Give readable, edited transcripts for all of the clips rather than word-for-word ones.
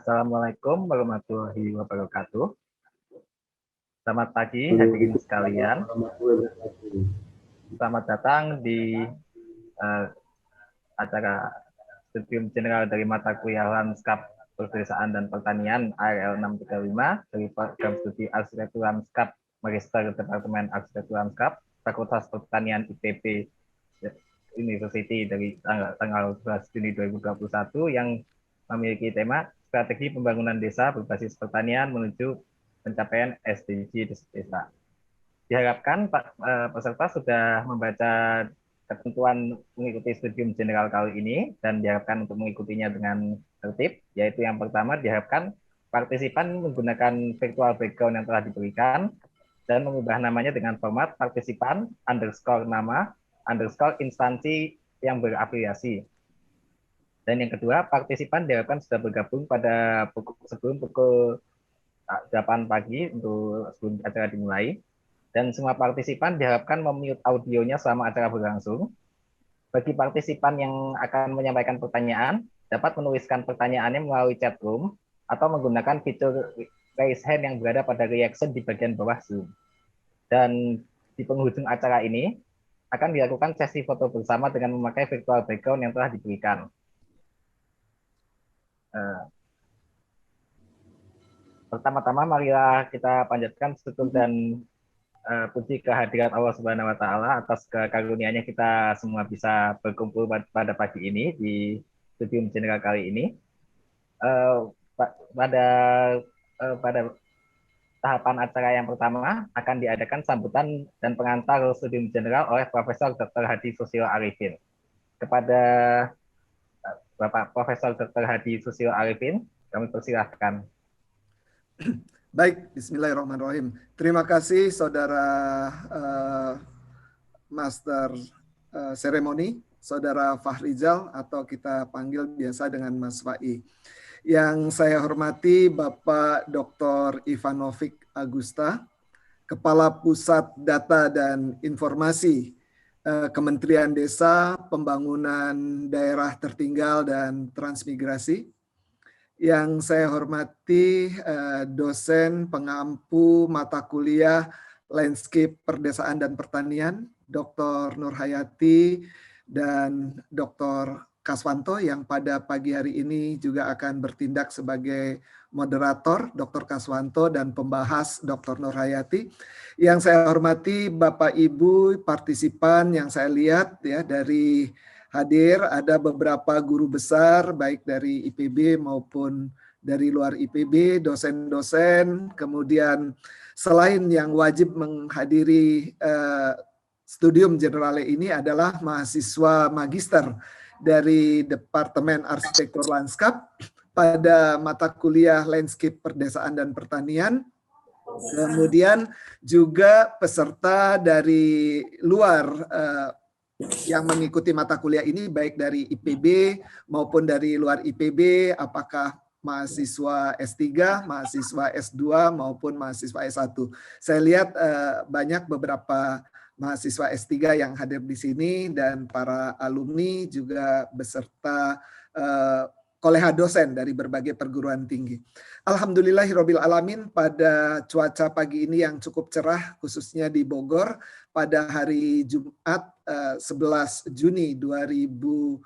Assalamualaikum warahmatullahi wabarakatuh. Selamat pagi hadirin sekalian. Selamat datang di acara Studium General dari mata kuliah Lanskap Perdesaan dan Pertanian ARL 635 dari program studi Arsitektur Lanskap Magister Departemen Arsitektur Lanskap Fakultas Pertanian IPB University dari tanggal 12 Juni 2021 yang memiliki tema strategi pembangunan desa berbasis pertanian menuju pencapaian SDG desa. Diharapkan peserta sudah membaca ketentuan mengikuti studium general kali ini dan diharapkan untuk mengikutinya dengan tertib, yaitu yang pertama diharapkan partisipan menggunakan virtual background yang telah diberikan dan mengubah namanya dengan format partisipan underscore nama underscore instansi yang berafiliasi. Dan yang kedua, partisipan diharapkan sudah bergabung pada sebelum pukul 8 pagi untuk sebelum acara dimulai. Dan semua partisipan diharapkan memute audionya selama acara berlangsung. Bagi partisipan yang akan menyampaikan pertanyaan, dapat menuliskan pertanyaannya melalui chat room atau menggunakan fitur raise hand yang berada pada reaction di bagian bawah Zoom. Dan di penghujung acara ini, akan dilakukan sesi foto bersama dengan memakai virtual background yang telah diberikan. Pertama-tama marilah kita panjatkan syukur dan puji kehadirat Allah Subhanahu wa taala atas karunia-Nya kita semua bisa berkumpul pada pagi ini di studium general kali ini. Pada tahapan acara yang pertama akan diadakan sambutan dan pengantar studium general oleh Profesor Dr. Hadi Susilo Arifin. Kepada Bapak Profesor Dr. Hadi Susilo Arifin, kami persilahkan. Baik, bismillahirrahmanirrahim. Terima kasih Saudara Master Seremoni, Saudara Fahrizal atau kita panggil biasa dengan Mas Fai. Yang saya hormati Bapak Dr. Ivanovic Agusta, Kepala Pusat Data dan Informasi Kementerian Desa, Pembangunan Daerah Tertinggal dan Transmigrasi. Yang saya hormati dosen pengampu mata kuliah Landscape Perdesaan dan Pertanian, Dr. Nurhayati dan Dr. Kaswanto yang pada pagi hari ini juga akan bertindak sebagai moderator, Dr. Kaswanto dan pembahas Dr. Nurhayati. Yang saya hormati Bapak Ibu partisipan yang saya lihat ya dari hadir ada beberapa guru besar baik dari IPB maupun dari luar IPB, dosen-dosen, kemudian selain yang wajib menghadiri studium generale ini adalah mahasiswa magister dari Departemen Arsitektur Lanskap pada mata kuliah Landscape Perdesaan dan Pertanian. Kemudian juga peserta dari luar yang mengikuti mata kuliah ini baik dari IPB maupun dari luar IPB, apakah mahasiswa S3, mahasiswa S2 maupun mahasiswa S1. Saya lihat banyak beberapa mahasiswa S3 yang hadir di sini dan para alumni juga beserta koleha dosen dari berbagai perguruan tinggi. Alhamdulillahirabbil alamin pada cuaca pagi ini yang cukup cerah khususnya di Bogor pada hari Jumat 11 Juni 2021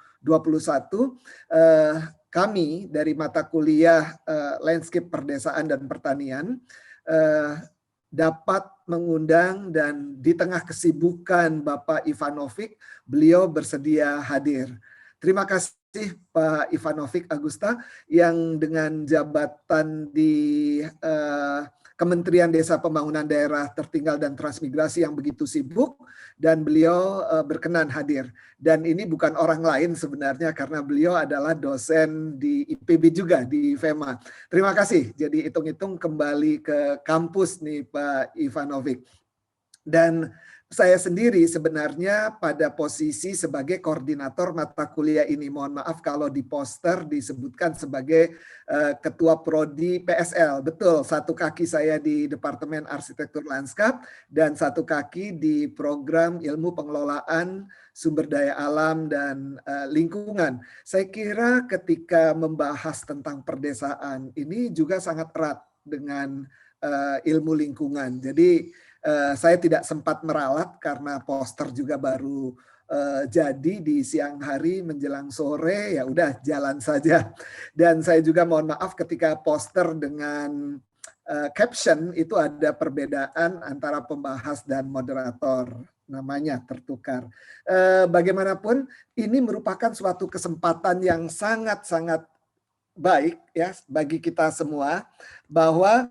kami dari mata kuliah Landscape Perdesaan dan Pertanian dapat mengundang, dan di tengah kesibukan Bapak Ivanovic, beliau bersedia hadir. Terima kasih Pak Ivanovic Agusta yang dengan jabatan di Kementerian Desa Pembangunan Daerah Tertinggal dan Transmigrasi yang begitu sibuk, dan beliau berkenan hadir. Dan ini bukan orang lain sebenarnya, karena beliau adalah dosen di IPB juga, di FEMA. Terima kasih. Jadi hitung-hitung kembali ke kampus nih Pak Ivanovic. Dan saya sendiri sebenarnya pada posisi sebagai koordinator mata kuliah ini. Mohon maaf kalau di poster disebutkan sebagai Ketua Prodi PSL. Betul, satu kaki saya di Departemen Arsitektur Lanskap dan satu kaki di Program Ilmu Pengelolaan Sumber Daya Alam dan Lingkungan. Saya kira ketika membahas tentang perdesaan ini juga sangat erat dengan ilmu lingkungan. Jadi saya tidak sempat meralat karena poster juga baru jadi di siang hari menjelang sore, ya udah jalan saja. Dan saya juga mohon maaf ketika poster dengan caption itu ada perbedaan antara pembahas dan moderator, namanya tertukar. Bagaimanapun ini merupakan suatu kesempatan yang sangat-sangat baik ya bagi kita semua, bahwa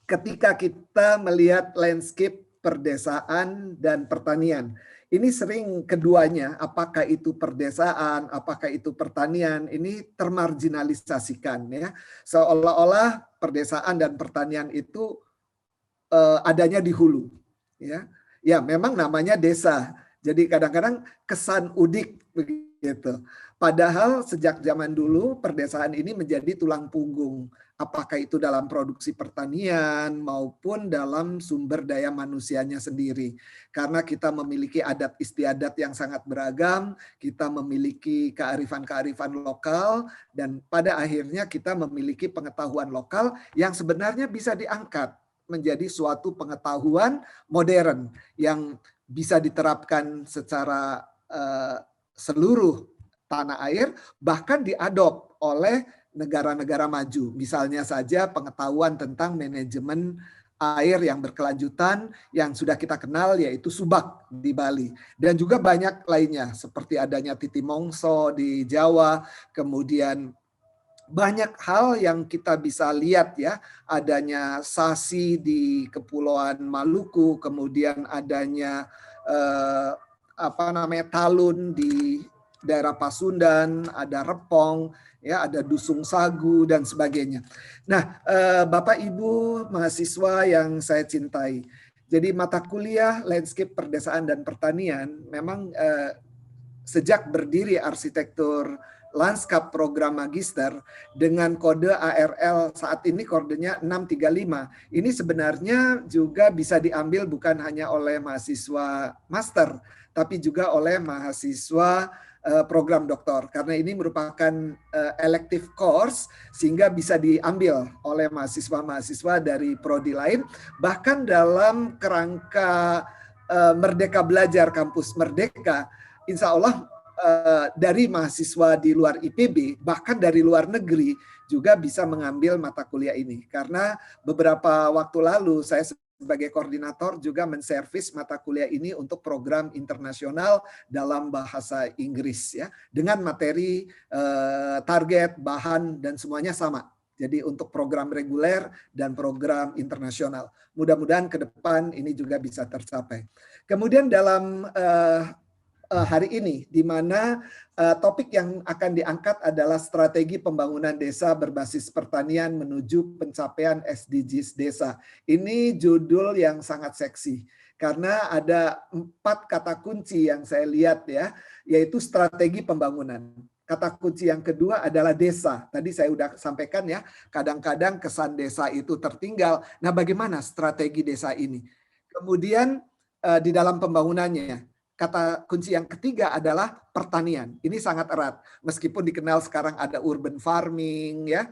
ketika kita melihat landscape perdesaan dan pertanian, ini sering keduanya, apakah itu perdesaan, apakah itu pertanian, ini termarginalisasikan ya, seolah-olah perdesaan dan pertanian itu adanya di hulu, ya. Ya, memang namanya desa, jadi kadang-kadang kesan udik begitu. Padahal sejak zaman dulu perdesaan ini menjadi tulang punggung, apakah itu dalam produksi pertanian maupun dalam sumber daya manusianya sendiri. Karena kita memiliki adat istiadat yang sangat beragam, kita memiliki kearifan-kearifan lokal, dan pada akhirnya kita memiliki pengetahuan lokal yang sebenarnya bisa diangkat menjadi suatu pengetahuan modern yang bisa diterapkan secara seluruh tanah air, bahkan diadop oleh negara-negara maju. Misalnya saja pengetahuan tentang manajemen air yang berkelanjutan yang sudah kita kenal, yaitu Subak di Bali. Dan juga banyak lainnya seperti adanya Titi Mongso di Jawa, kemudian banyak hal yang kita bisa lihat ya, adanya Sasi di Kepulauan Maluku, kemudian adanya Talun di daerah Pasundan, ada Repong, ya, ada Dusung Sagu dan sebagainya. Nah, Bapak Ibu mahasiswa yang saya cintai, jadi mata kuliah Landscape Perdesaan dan Pertanian memang sejak berdiri Arsitektur Lanskap program magister dengan kode ARL saat ini kodenya 635. Ini sebenarnya juga bisa diambil bukan hanya oleh mahasiswa master, tapi juga oleh mahasiswa program doktor, karena ini merupakan elective course sehingga bisa diambil oleh mahasiswa-mahasiswa dari prodi lain, bahkan dalam kerangka Merdeka Belajar Kampus Merdeka, insya Allah dari mahasiswa di luar IPB, bahkan dari luar negeri juga bisa mengambil mata kuliah ini. Karena beberapa waktu lalu saya sebagai koordinator juga menservis mata kuliah ini untuk program internasional dalam bahasa Inggris ya, dengan materi target, bahan dan semuanya sama. Jadi untuk program reguler dan program internasional. Mudah-mudahan ke depan ini juga bisa tercapai. Kemudian dalam hari ini, di mana topik yang akan diangkat adalah strategi pembangunan desa berbasis pertanian menuju pencapaian SDGs desa. Ini judul yang sangat seksi, karena ada 4 kata kunci yang saya lihat ya, yaitu strategi pembangunan. Kata kunci yang kedua adalah desa. Tadi saya sudah sampaikan ya, kadang-kadang kesan desa itu tertinggal. Nah, bagaimana strategi desa ini? Kemudian di dalam pembangunannya, kata kunci yang ketiga adalah pertanian. Ini sangat erat. Meskipun dikenal sekarang ada urban farming, ya,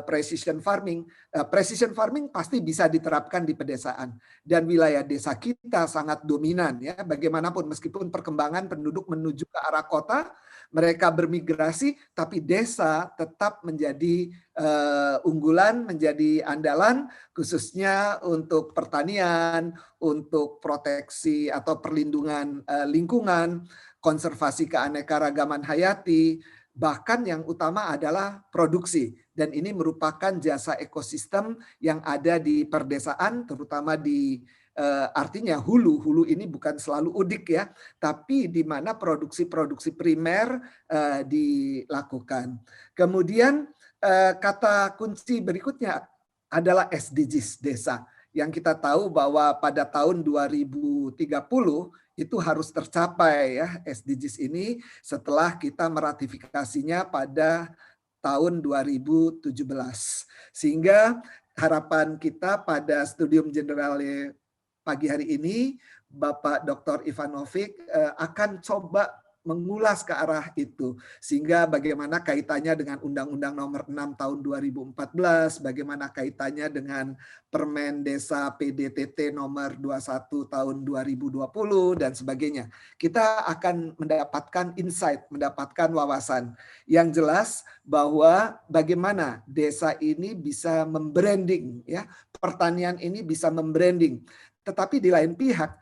precision farming. Precision farming pasti bisa diterapkan di pedesaan. Dan wilayah desa kita sangat dominan, ya. Bagaimanapun meskipun perkembangan penduduk menuju ke arah kota, mereka bermigrasi, tapi desa tetap menjadi unggulan, menjadi andalan, khususnya untuk pertanian, untuk proteksi atau perlindungan lingkungan, konservasi keanekaragaman hayati, bahkan yang utama adalah produksi. Dan ini merupakan jasa ekosistem yang ada di perdesaan, terutama di artinya hulu ini bukan selalu udik, ya, tapi di mana produksi-produksi primer dilakukan. Kemudian kata kunci berikutnya adalah SDGs desa, yang kita tahu bahwa pada tahun 2030 itu harus tercapai, ya, SDGs ini setelah kita meratifikasinya pada tahun 2017. Sehingga harapan kita pada Studium Generale pagi hari ini, Bapak Dr. Ivanovic akan coba mengulas ke arah itu, sehingga bagaimana kaitannya dengan Undang-Undang Nomor 6 Tahun 2014, bagaimana kaitannya dengan Permen Desa PDTT Nomor 21 Tahun 2020 dan sebagainya. Kita akan mendapatkan insight, mendapatkan wawasan yang jelas bahwa bagaimana desa ini bisa membranding, ya, pertanian ini bisa membranding. Tetapi di lain pihak,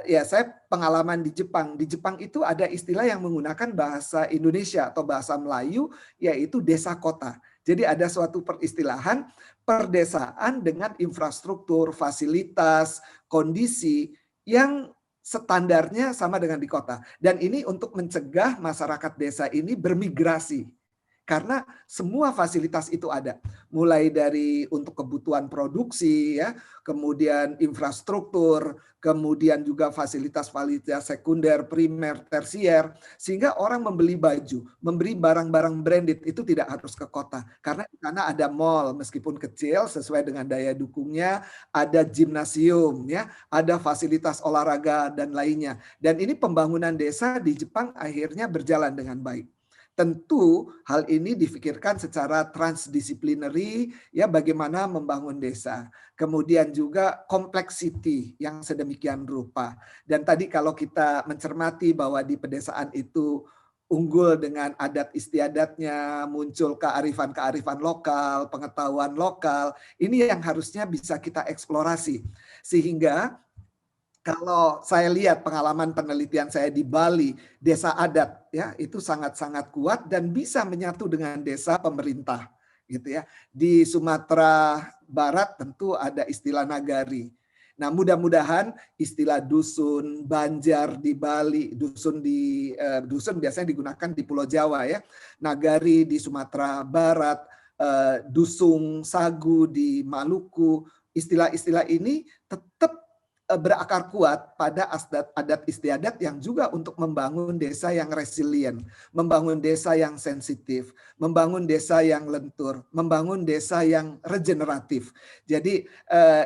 ya, saya pengalaman di Jepang. Di Jepang itu ada istilah yang menggunakan bahasa Indonesia atau bahasa Melayu, yaitu desa kota. Jadi ada suatu peristilahan perdesaan dengan infrastruktur, fasilitas, kondisi yang standarnya sama dengan di kota. Dan ini untuk mencegah masyarakat desa ini bermigrasi. Karena semua fasilitas itu ada, mulai dari untuk kebutuhan produksi, ya, kemudian infrastruktur, kemudian juga fasilitas-fasilitas sekunder, primer, tersier, sehingga orang membeli baju, membeli barang-barang branded itu tidak harus ke kota, karena di sana ada mall meskipun kecil sesuai dengan daya dukungnya, ada gimnasium, ya, ada fasilitas olahraga dan lainnya. Dan ini pembangunan desa di Jepang akhirnya berjalan dengan baik. Tentu hal ini difikirkan secara transdisciplinary, ya, bagaimana membangun desa. Kemudian juga complexity yang sedemikian rupa. Dan tadi kalau kita mencermati bahwa di pedesaan itu unggul dengan adat istiadatnya, muncul kearifan-kearifan lokal, pengetahuan lokal, ini yang harusnya bisa kita eksplorasi. Sehingga kalau saya lihat pengalaman penelitian saya di Bali, desa adat, ya, itu sangat-sangat kuat dan bisa menyatu dengan desa pemerintah, gitu, ya. Di Sumatera Barat tentu ada istilah nagari. Nah, mudah-mudahan istilah dusun, banjar di Bali, dusun biasanya digunakan di Pulau Jawa, ya. Nagari di Sumatera Barat, dusung, sagu di Maluku, istilah-istilah ini tetap berakar kuat pada adat istiadat yang juga untuk membangun desa yang resilient, membangun desa yang sensitif, membangun desa yang lentur, membangun desa yang regeneratif. Jadi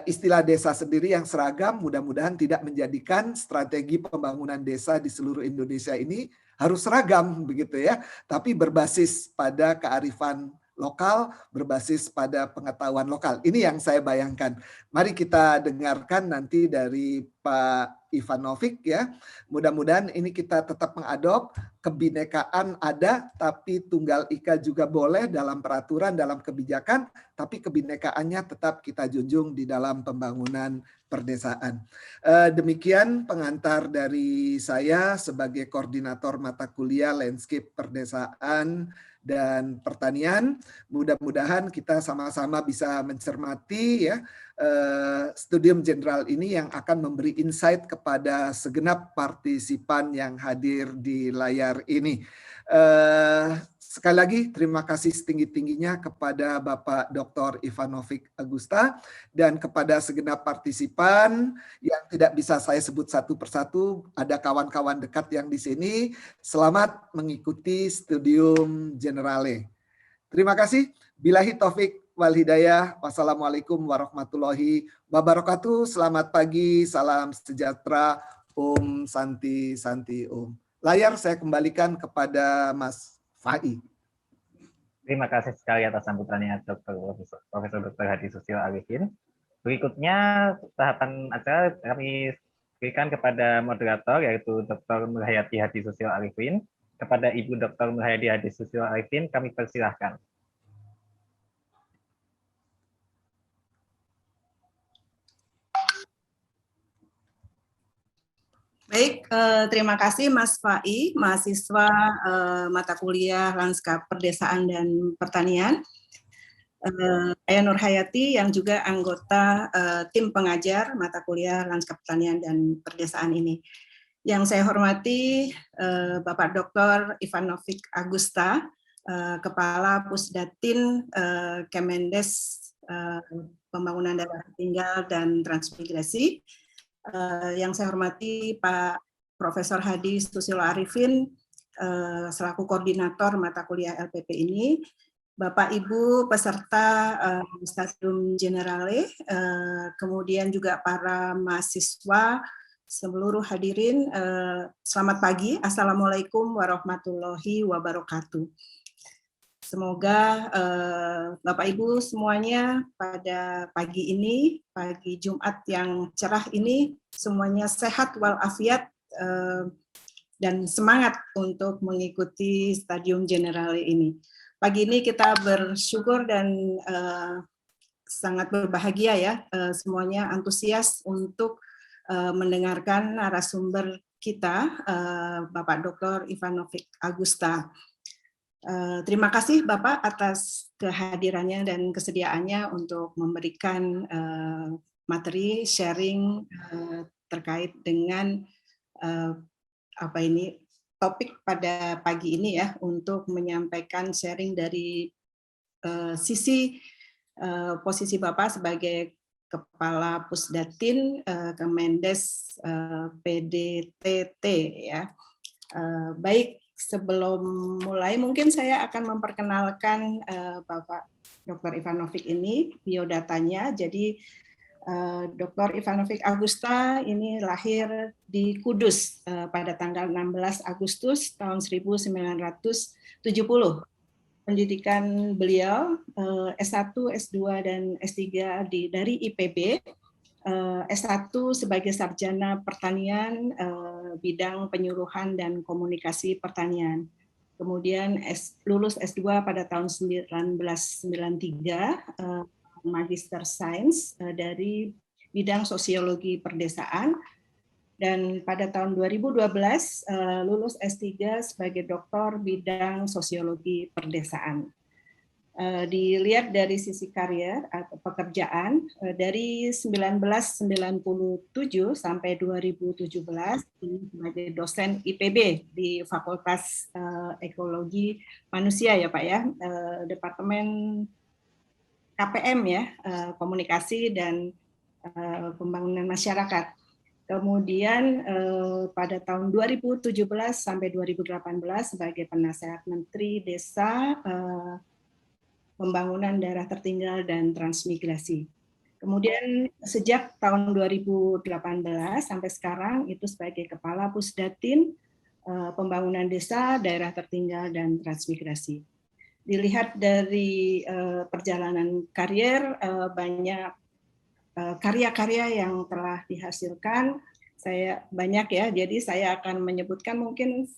istilah desa sendiri yang seragam mudah-mudahan tidak menjadikan strategi pembangunan desa di seluruh Indonesia ini harus seragam, begitu, ya, tapi berbasis pada kearifan lokal, berbasis pada pengetahuan lokal. Ini yang saya bayangkan. Mari kita dengarkan nanti dari Pak Ivanovic, ya. Mudah-mudahan ini kita tetap mengadop kebinekaan ada, tapi tunggal ika juga boleh dalam peraturan, dalam kebijakan, tapi kebinekaannya tetap kita junjung di dalam pembangunan perdesaan. Demikian pengantar dari saya sebagai koordinator mata kuliah Landscape Perdesaan dan Pertanian. Mudah-mudahan kita sama-sama bisa mencermati, ya, studium general ini yang akan memberi insight kepada segenap partisipan yang hadir di layar ini. Sekali lagi terima kasih setinggi-tingginya kepada Bapak Dr. Ivanovic Agusta dan kepada segenap partisipan yang tidak bisa saya sebut satu persatu, ada kawan-kawan dekat yang di sini. Selamat mengikuti Studium Generale. Terima kasih. Billahi taufik wal hidayah. Wassalamualaikum warahmatullahi wabarakatuh. Selamat pagi, salam sejahtera. Om Santi Santi Om. layar saya kembalikan kepada Mas Fai. Terima kasih sekali atas sambutannya Profesor Dr. Hadi Susilo Arifin. Berikutnya tahapan acara kami berikan kepada moderator yaitu Dr. Nurhayati Hadi Susilo Arifin. Kepada Ibu Dr. Nurhayati Hadi Susilo Arifin kami persilahkan. Baik, terima kasih Mas Fai, mahasiswa mata kuliah Lanskap Perdesaan dan Pertanian. Saya Nurhayati yang juga anggota tim pengajar mata kuliah Lanskap Pertanian dan Perdesaan ini. Yang saya hormati Bapak Dr. Ivanovic Agusta, Kepala Pusdatin Kemendes Pembangunan Daerah Tertinggal dan Transmigrasi. Yang saya hormati Pak Profesor Hadi Susilo Arifin selaku koordinator mata kuliah LPP ini, Bapak Ibu peserta Stadium Generale, kemudian juga para mahasiswa, seluruh hadirin, selamat pagi, Assalamualaikum warahmatullahi wabarakatuh. Semoga Bapak Ibu semuanya pada pagi ini, pagi Jumat yang cerah ini, semuanya sehat walafiat dan semangat untuk mengikuti Stadium Generale ini. Pagi ini kita bersyukur dan sangat berbahagia ya, semuanya antusias untuk mendengarkan narasumber kita, Bapak Dr. Ivanovic Agusta. Terima kasih Bapak atas kehadirannya dan kesediaannya untuk memberikan materi sharing terkait dengan topik pada pagi ini ya, untuk menyampaikan sharing dari sisi posisi Bapak sebagai Kepala Pusdatin Kemendes PDTT ya. Baik, sebelum mulai mungkin saya akan memperkenalkan Bapak Dr. Ivanovic ini, biodatanya. Jadi Dr. Ivanovic Agusta ini lahir di Kudus pada tanggal 16 Agustus tahun 1970. Pendidikan beliau S1, S2, dan S3 dari IPB, S1 sebagai sarjana pertanian, bidang penyuluhan dan komunikasi pertanian. Kemudian lulus S2 pada tahun 1993, Magister Sains dari bidang sosiologi perdesaan, dan pada tahun 2012 lulus S3 sebagai doktor bidang sosiologi perdesaan. Dilihat dari sisi karier atau pekerjaan, dari 1997 sampai 2017 sebagai dosen IPB di Fakultas Ekologi Manusia ya Pak ya, Departemen KPM ya, Komunikasi dan Pembangunan Masyarakat. Kemudian pada tahun 2017 sampai 2018 sebagai penasehat Menteri Desa, Pembangunan Daerah Tertinggal dan Transmigrasi. Kemudian sejak tahun 2018 sampai sekarang itu sebagai Kepala Pusdatin Pembangunan Desa, Daerah Tertinggal dan Transmigrasi. Dilihat dari perjalanan karier, banyak karya-karya yang telah dihasilkan, saya banyak ya, jadi saya akan menyebutkan mungkin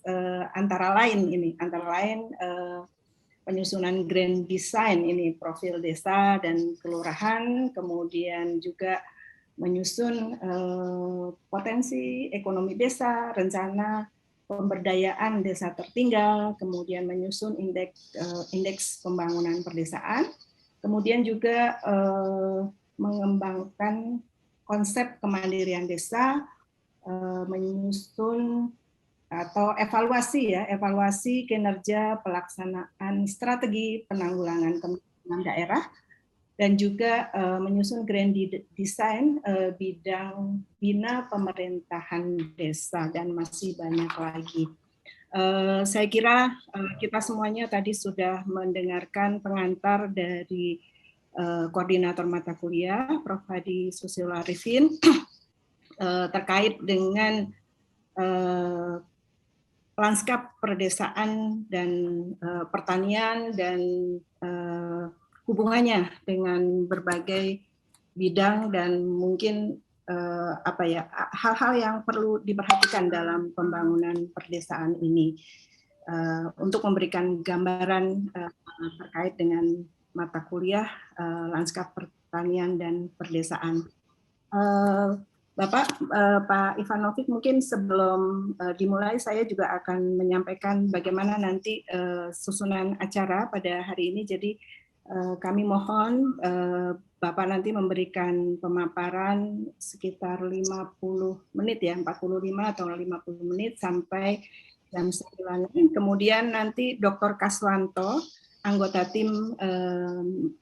antara lain penyusunan grand design ini, profil desa dan kelurahan, kemudian juga menyusun potensi ekonomi desa, rencana pemberdayaan desa tertinggal, kemudian menyusun indeks pembangunan perdesaan, kemudian juga mengembangkan konsep kemandirian desa, menyusun atau evaluasi kinerja pelaksanaan strategi penanggulangan kemiskinan daerah, dan juga menyusun grand design bidang bina pemerintahan desa, dan masih banyak lagi. Saya kira kita semuanya tadi sudah mendengarkan pengantar dari koordinator mata kuliah, Prof. Hadi Susilo Arifin, terkait dengan lanskap perdesaan dan pertanian dan hubungannya dengan berbagai bidang dan mungkin hal-hal yang perlu diperhatikan dalam pembangunan perdesaan ini untuk memberikan gambaran terkait dengan mata kuliah lanskap pertanian dan perdesaan. Bapak, Pak Ivanovic, mungkin sebelum dimulai saya juga akan menyampaikan bagaimana nanti susunan acara pada hari ini. Jadi kami mohon Bapak nanti memberikan pemaparan sekitar 50 menit ya, 45 atau 50 menit sampai jam 9. Kemudian nanti Dr. Kaswanto, anggota tim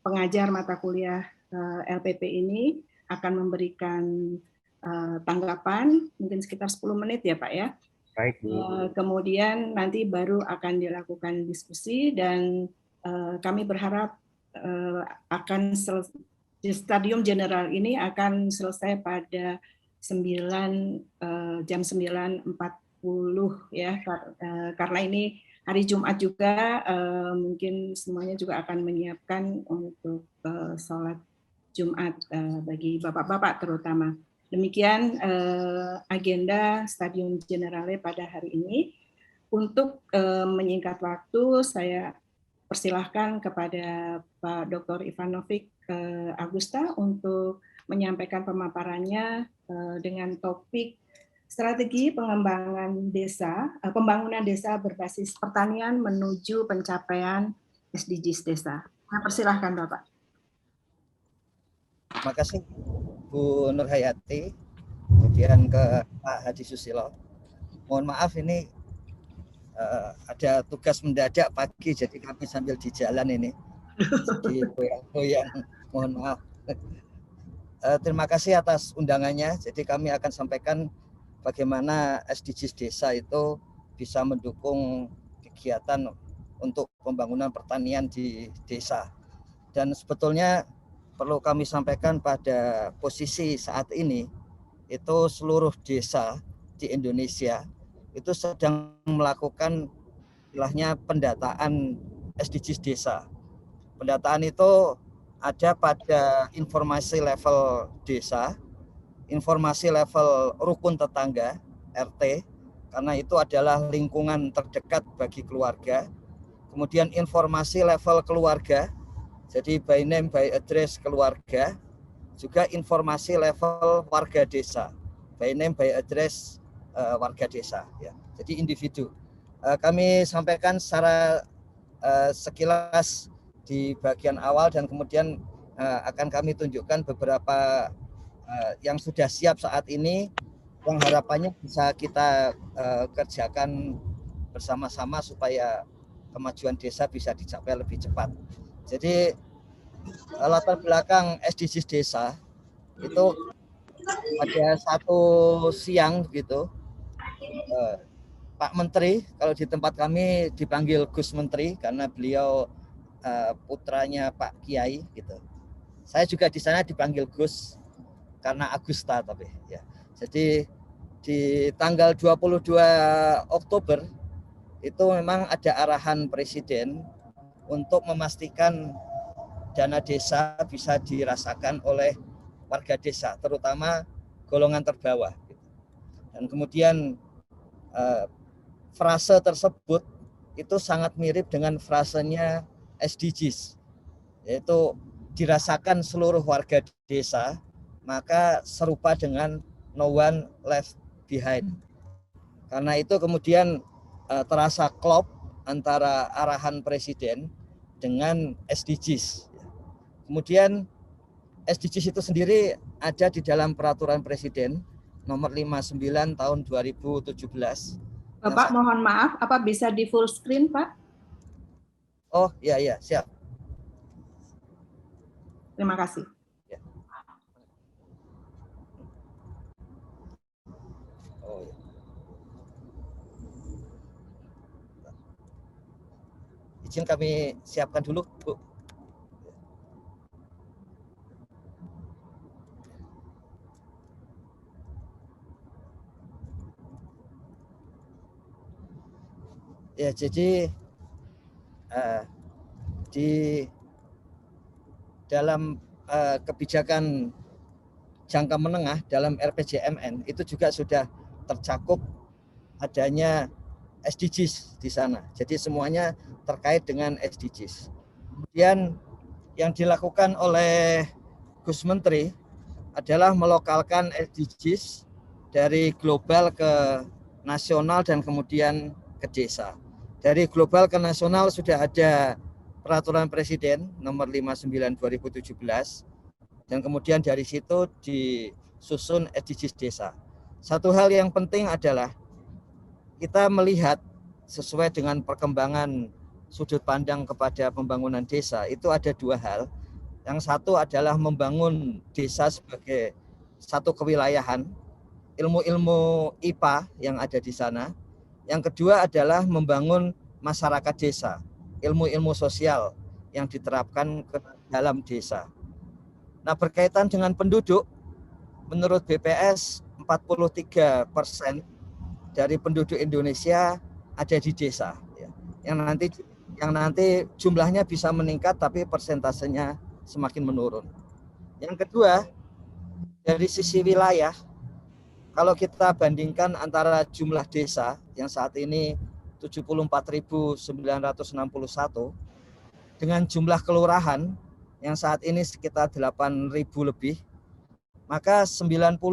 pengajar mata kuliah LPP ini akan memberikan tanggapan mungkin sekitar 10 menit ya Pak ya. Baik, Bu. Kemudian nanti baru akan dilakukan diskusi dan kami berharap akan di stadium general ini akan selesai pada jam 9.40 ya, karena ini hari Jumat juga, mungkin semuanya juga akan menyiapkan untuk sholat Jumat bagi bapak-bapak terutama. Demikian agenda Stadium Generale pada hari ini. Untuk menyingkat waktu, saya persilahkan kepada Pak Dr. Ivanovic Agusta untuk menyampaikan pemaparannya dengan topik strategi pengembangan desa, pembangunan desa berbasis pertanian menuju pencapaian SDGs desa. Saya persilahkan Bapak. Terima kasih Bu Nurhayati, kemudian ke Pak Hadi Susilo. Mohon maaf ini ada tugas mendadak pagi, jadi kami sambil di jalan ini. Jadi goyang-goyang, mohon maaf. Terima kasih atas undangannya. Jadi kami akan sampaikan bagaimana SDGs desa itu bisa mendukung kegiatan untuk pembangunan pertanian di desa. Dan sebetulnya perlu kami sampaikan pada posisi saat ini, itu seluruh desa di Indonesia itu sedang melakukan istilahnya pendataan SDGs desa. Pendataan itu ada pada informasi level desa, informasi level rukun tetangga, RT, karena itu adalah lingkungan terdekat bagi keluarga. Kemudian informasi level keluarga, jadi by name, by address keluarga, juga informasi level warga desa, by name, by address warga desa. Ya. Jadi individu. Kami sampaikan secara sekilas di bagian awal dan kemudian akan kami tunjukkan beberapa yang sudah siap saat ini, yang harapannya bisa kita kerjakan bersama-sama supaya kemajuan desa bisa dicapai lebih cepat. Jadi latar belakang SDGs desa itu pada satu siang gitu, Pak Menteri, kalau di tempat kami dipanggil Gus Menteri karena beliau putranya Pak Kiai gitu. Saya juga di sana dipanggil Gus karena Agusta tapi ya. Jadi di tanggal 22 Oktober itu memang ada arahan Presiden untuk memastikan dana desa bisa dirasakan oleh warga desa, terutama golongan terbawah. Dan kemudian frase tersebut itu sangat mirip dengan frasenya SDGs, yaitu dirasakan seluruh warga desa, maka serupa dengan no one left behind. Karena itu kemudian terasa klop antara arahan Presiden dengan SDGs. Kemudian SDGs itu sendiri ada di dalam peraturan Presiden nomor 59 tahun 2017. Bapak mohon maaf, apa bisa di full screen Pak? Oh iya, siap. Terima kasih. Ya. Oh, ya. Izin kami siapkan dulu, Bu. Ya, jadi di dalam kebijakan jangka menengah dalam RPJMN itu juga sudah tercakup adanya SDGs di sana. Jadi semuanya terkait dengan SDGs. Kemudian yang dilakukan oleh Gus Menteri adalah melokalkan SDGs dari global ke nasional dan kemudian ke desa. Dari global ke nasional sudah ada peraturan presiden nomor 59 2017 dan kemudian dari situ disusun SDGs desa. Satu hal yang penting adalah kita melihat sesuai dengan perkembangan sudut pandang kepada pembangunan desa itu ada dua hal. Yang satu adalah membangun desa sebagai satu kewilayahan, ilmu-ilmu IPA yang ada di sana. Yang kedua adalah membangun masyarakat desa, ilmu-ilmu sosial yang diterapkan ke dalam desa. Nah, berkaitan dengan penduduk, menurut BPS 43% dari penduduk Indonesia ada di desa. Yang nanti jumlahnya bisa meningkat, tapi persentasenya semakin menurun. Yang kedua, dari sisi wilayah, kalau kita bandingkan antara jumlah desa yang saat ini 74.961 dengan jumlah kelurahan yang saat ini sekitar 8.000 lebih, maka 91%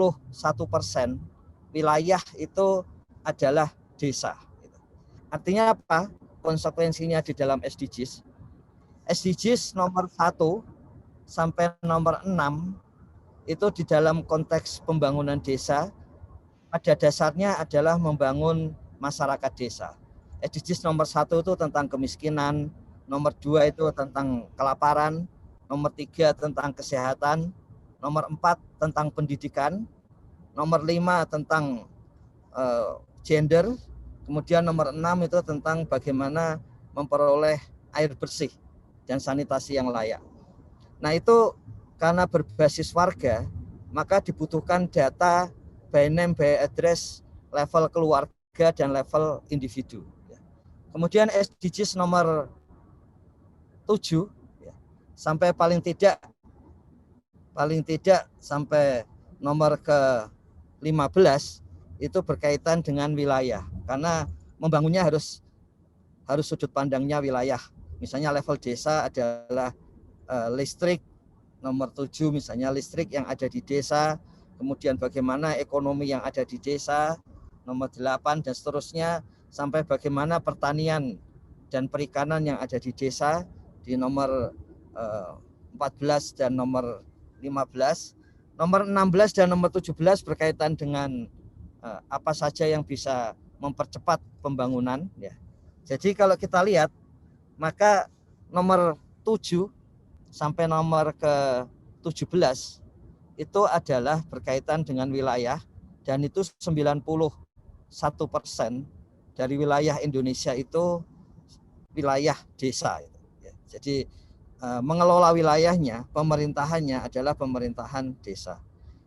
wilayah itu adalah desa. Artinya apa? Konsekuensinya di dalam SDGs. SDGs nomor 1 sampai nomor 6 itu di dalam konteks pembangunan desa pada dasarnya adalah membangun masyarakat desa. SDGs nomor 1 itu tentang kemiskinan, nomor 2 itu tentang kelaparan, nomor 3 tentang kesehatan, nomor 4 tentang pendidikan, nomor 5 tentang gender, kemudian nomor 6 itu tentang bagaimana memperoleh air bersih dan sanitasi yang layak. Nah, itu karena berbasis warga, maka dibutuhkan data by name, by address, level keluarga dan level individu. Kemudian SDGs nomor 7 sampai paling tidak sampai nomor ke-15 itu berkaitan dengan wilayah, karena membangunnya harus sudut pandangnya wilayah. Misalnya level desa adalah listrik, nomor 7 misalnya listrik yang ada di desa, kemudian bagaimana ekonomi yang ada di desa, nomor 8 dan seterusnya, sampai bagaimana pertanian dan perikanan yang ada di desa di nomor 14 dan nomor 15. Nomor 16 dan nomor 17 berkaitan dengan apa saja yang bisa mempercepat pembangunan. Ya. Jadi kalau kita lihat, maka nomor 7 sampai nomor ke-17 itu adalah berkaitan dengan wilayah, dan itu 91% dari wilayah Indonesia itu wilayah desa. Jadi mengelola wilayahnya, pemerintahannya adalah pemerintahan desa.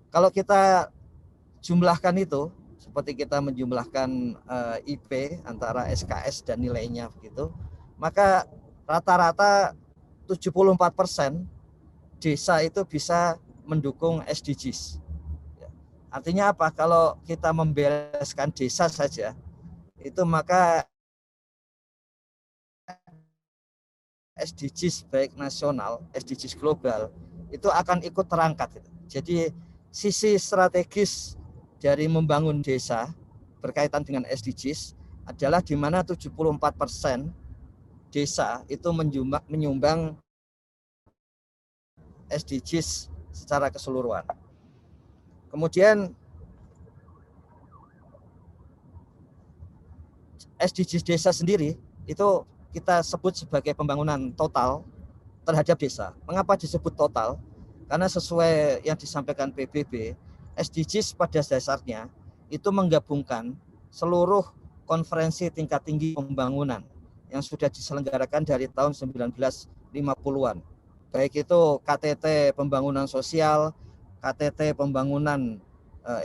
Kalau kita jumlahkan itu, seperti kita menjumlahkan IP antara SKS dan nilainya begitu, maka rata-rata 74% desa itu bisa mendukung SDGs. Artinya apa? Kalau kita membereskan desa saja, itu maka SDGs baik nasional, SDGs global, itu akan ikut terangkat. Jadi sisi strategis dari membangun desa berkaitan dengan SDGs adalah di mana 74% desa itu menyumbang SDGs secara keseluruhan. Kemudian SDGs desa sendiri itu kita sebut sebagai pembangunan total terhadap desa. Mengapa disebut total? Karena sesuai yang disampaikan PBB, SDGs pada dasarnya itu menggabungkan seluruh konferensi tingkat tinggi pembangunan yang sudah diselenggarakan dari tahun 1950-an. Baik itu KTT pembangunan sosial, KTT pembangunan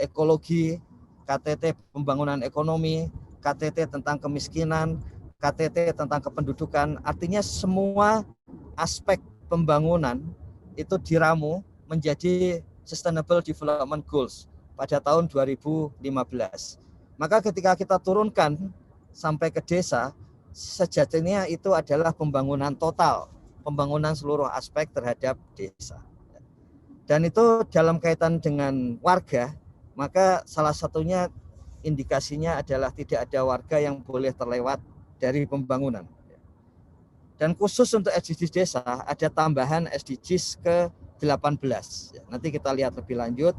ekologi, KTT pembangunan ekonomi, KTT tentang kemiskinan, KTT tentang kependudukan, artinya semua aspek pembangunan itu diramu menjadi Sustainable Development Goals pada tahun 2015. Maka ketika kita turunkan sampai ke desa, sejatinya itu adalah pembangunan total, pembangunan seluruh aspek terhadap desa. Dan itu dalam kaitan dengan warga, maka salah satunya indikasinya adalah tidak ada warga yang boleh terlewat dari pembangunan. Dan khusus untuk SDGs desa ada tambahan SDGs ke-18. Nanti kita lihat lebih lanjut.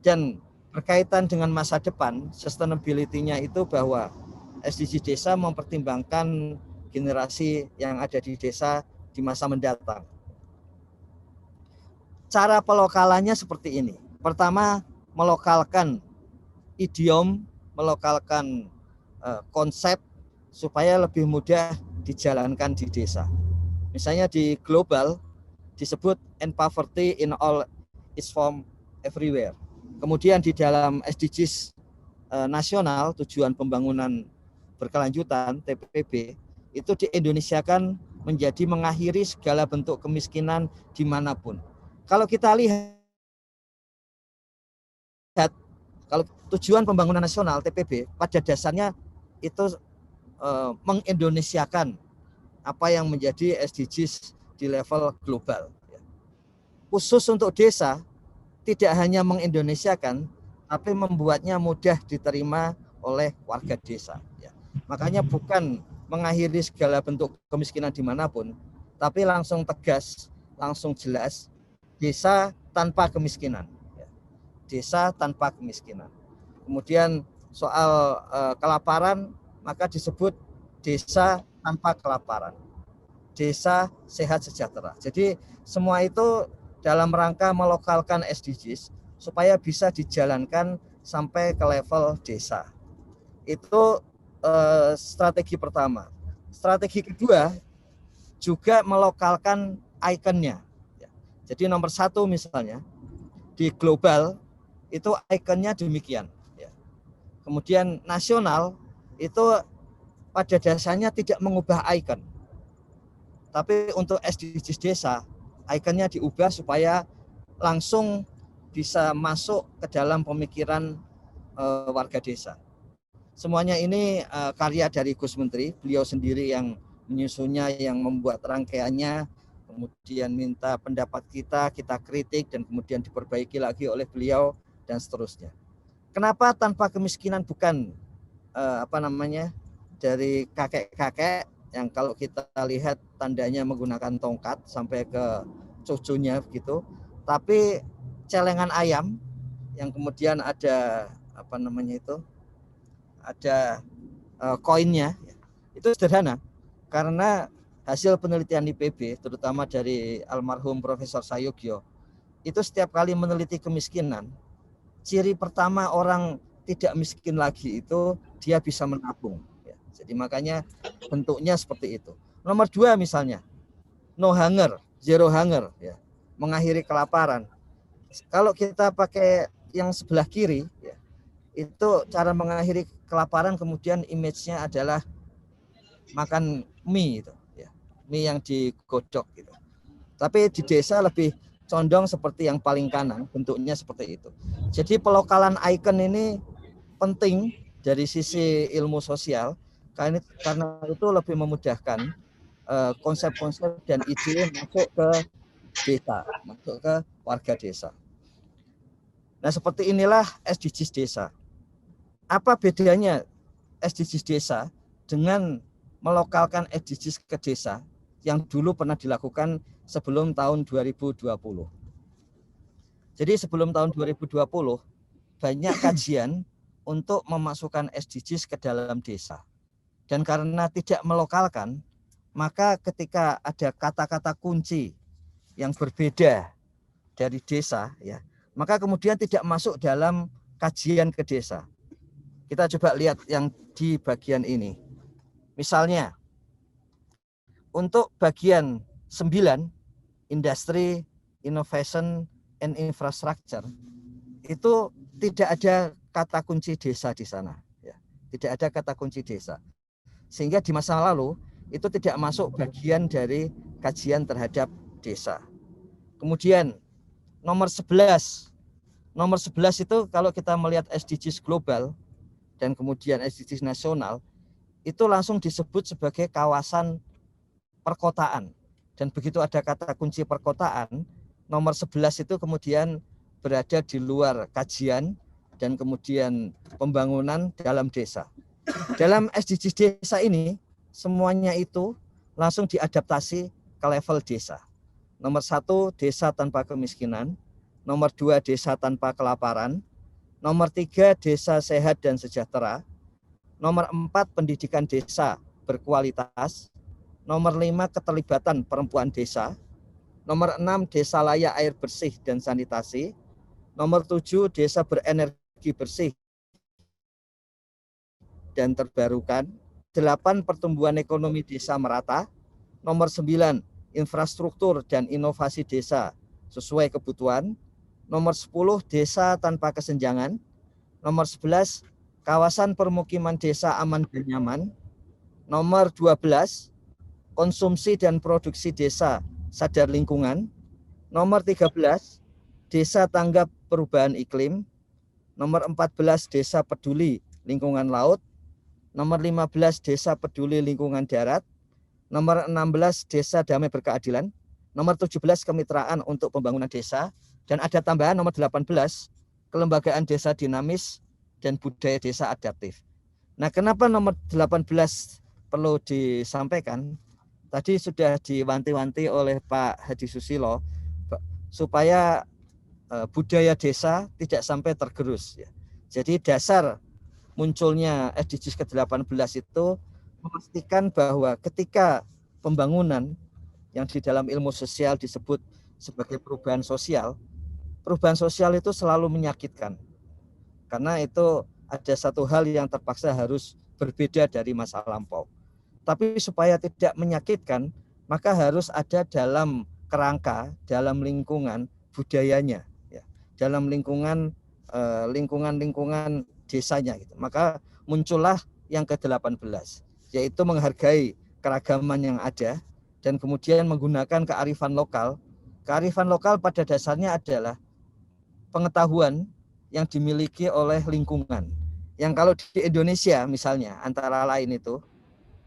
Dan berkaitan dengan masa depan, sustainability-nya itu bahwa SDGs desa mempertimbangkan generasi yang ada di desa di masa mendatang. Cara pelokalannya seperti ini. Pertama, melokalkan idiom, melokalkan konsep supaya lebih mudah dijalankan di desa. Misalnya di global disebut end poverty in all its form everywhere. Kemudian di dalam SDGs nasional, tujuan pembangunan berkelanjutan TPB, itu di-Indonesiakan menjadi mengakhiri segala bentuk kemiskinan dimanapun. Kalau kita lihat, kalau tujuan pembangunan nasional TPB pada dasarnya itu mengindonesiakan apa yang menjadi SDGs di level global. Khusus untuk desa, tidak hanya mengindonesiakan, tapi membuatnya mudah diterima oleh warga desa. Makanya bukan mengakhiri segala bentuk kemiskinan dimanapun, tapi langsung tegas, langsung jelas, desa tanpa kemiskinan. Desa tanpa kemiskinan. Kemudian soal kelaparan, maka disebut desa tanpa kelaparan, desa sehat sejahtera. Jadi semua itu dalam rangka melokalkan SDGs supaya bisa dijalankan sampai ke level desa. Itu strategi pertama. Strategi kedua juga melokalkan ikonnya. Jadi nomor 1 misalnya di global itu ikonnya demikian. Kemudian nasional itu pada dasarnya tidak mengubah ikon. Tapi untuk SDGs desa, ikonnya diubah supaya langsung bisa masuk ke dalam pemikiran warga desa. Semuanya ini karya dari Gus Menteri, beliau sendiri yang menyusunnya, yang membuat rangkaiannya, kemudian minta pendapat kita kritik dan kemudian diperbaiki lagi oleh beliau dan seterusnya. Kenapa tanpa kemiskinan bukan dari kakek-kakek yang kalau kita lihat tandanya menggunakan tongkat sampai ke cucunya begitu, tapi celengan ayam yang kemudian ada ada koinnya, itu sederhana karena hasil penelitian IPB terutama dari almarhum Profesor Sayugyo itu setiap kali meneliti kemiskinan, ciri pertama orang tidak miskin lagi itu dia bisa menabung. Jadi makanya bentuknya seperti itu. Nomor 2 misalnya, no hunger, zero hunger, mengakhiri kelaparan. Kalau kita pakai yang sebelah kiri, itu cara mengakhiri kelaparan, kemudian image-nya adalah makan mie, mie yang digodok gitu. Tapi di desa lebih condong seperti yang paling kanan, bentuknya seperti itu. Jadi pelokalan ikon ini penting dari sisi ilmu sosial, karena itu lebih memudahkan konsep-konsep dan ide masuk ke desa, masuk ke warga desa. Nah, seperti inilah SDGs desa. Apa bedanya SDGs desa dengan melokalkan SDGs ke desa yang dulu pernah dilakukan sebelum tahun 2020? Jadi sebelum tahun 2020 banyak kajian untuk memasukkan SDGs ke dalam desa. Dan karena tidak melokalkan, maka ketika ada kata-kata kunci yang berbeda dari desa, maka kemudian tidak masuk dalam kajian ke desa. Kita coba lihat yang di bagian ini. Misalnya, untuk bagian 9, Industry, Innovation, and Infrastructure, itu tidak ada kata kunci desa di sana. Tidak ada kata kunci desa. sehingga di masa lalu itu tidak masuk bagian dari kajian terhadap desa. Kemudian nomor 11 itu kalau kita melihat SDGs global dan kemudian SDGs nasional, itu langsung disebut sebagai kawasan perkotaan. Dan begitu ada kata kunci perkotaan, nomor 11 itu kemudian berada di luar kajian dan kemudian pembangunan dalam desa. Dalam SDGs desa ini, semuanya itu langsung diadaptasi ke level desa. Nomor 1, desa tanpa kemiskinan. Nomor 2, desa tanpa kelaparan. Nomor 3, desa sehat dan sejahtera. Nomor 4, pendidikan desa berkualitas. Nomor 5, keterlibatan perempuan desa. Nomor 6, desa layak air bersih dan sanitasi. Nomor 7, desa berenergi bersih dan terbarukan. 8, pertumbuhan ekonomi desa merata. Nomor 9, infrastruktur dan inovasi desa sesuai kebutuhan. Nomor 10, desa tanpa kesenjangan. Nomor 11, kawasan permukiman desa aman dan nyaman. Nomor 12, konsumsi dan produksi desa sadar lingkungan. Nomor 13, desa tanggap perubahan iklim. Nomor 14, desa peduli lingkungan laut. Nomor 15, desa peduli lingkungan darat. Nomor 16, desa damai berkeadilan. Nomor 17, kemitraan untuk pembangunan desa. Dan ada tambahan nomor 18, kelembagaan desa dinamis dan budaya desa adaptif. Nah, kenapa nomor 18 perlu disampaikan? Tadi sudah diwanti-wanti oleh Pak Hadi Susilo supaya budaya desa tidak sampai tergerus. Jadi dasar munculnya SDGs ke-18 itu memastikan bahwa ketika pembangunan yang di dalam ilmu sosial disebut sebagai perubahan sosial itu selalu menyakitkan. Karena itu ada satu hal yang terpaksa harus berbeda dari masa lampau. Tapi supaya tidak menyakitkan, maka harus ada dalam kerangka, dalam lingkungan budayanya, ya, dalam lingkungan desanya. Gitu. Maka muncullah yang ke-18, yaitu menghargai keragaman yang ada dan kemudian menggunakan kearifan lokal. Kearifan lokal pada dasarnya adalah pengetahuan yang dimiliki oleh lingkungan. Yang kalau di Indonesia misalnya antara lain itu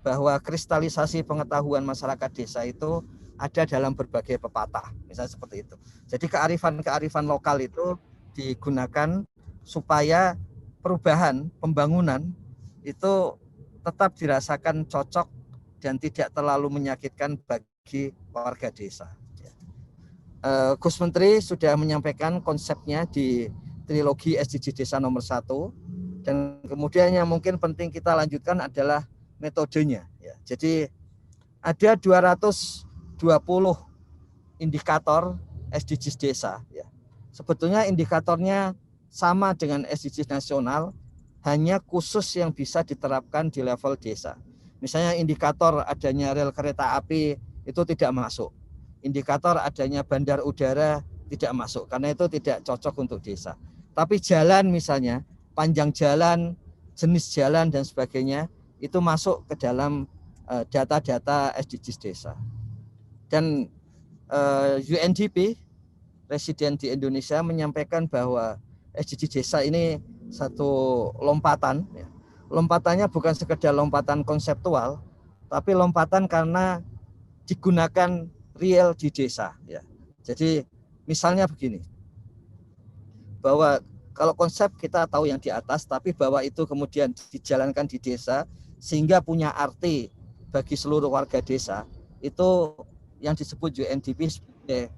bahwa kristalisasi pengetahuan masyarakat desa itu ada dalam berbagai pepatah, misalnya seperti itu. Jadi kearifan lokal itu digunakan supaya perubahan, pembangunan itu tetap dirasakan cocok dan tidak terlalu menyakitkan bagi warga desa. Gus Menteri sudah menyampaikan konsepnya di trilogi SDGs Desa nomor 1, dan kemudian yang mungkin penting kita lanjutkan adalah metodenya. Jadi ada 220 indikator SDGs Desa. Sebetulnya indikatornya sama dengan SDGs nasional, hanya khusus yang bisa diterapkan di level desa. Misalnya indikator adanya rel kereta api itu tidak masuk. Indikator adanya bandar udara tidak masuk, karena itu tidak cocok untuk desa. Tapi jalan misalnya, panjang jalan, jenis jalan dan sebagainya, itu masuk ke dalam data-data SDGs desa. Dan UNDP, Residen di Indonesia, menyampaikan bahwa SDGs desa ini satu lompatan. Lompatannya bukan sekedar lompatan konseptual, tapi lompatan karena digunakan real di desa. Jadi misalnya begini, bahwa kalau konsep kita tahu yang di atas, tapi bahwa itu kemudian dijalankan di desa sehingga punya arti bagi seluruh warga desa, itu yang disebut UNDP sebagai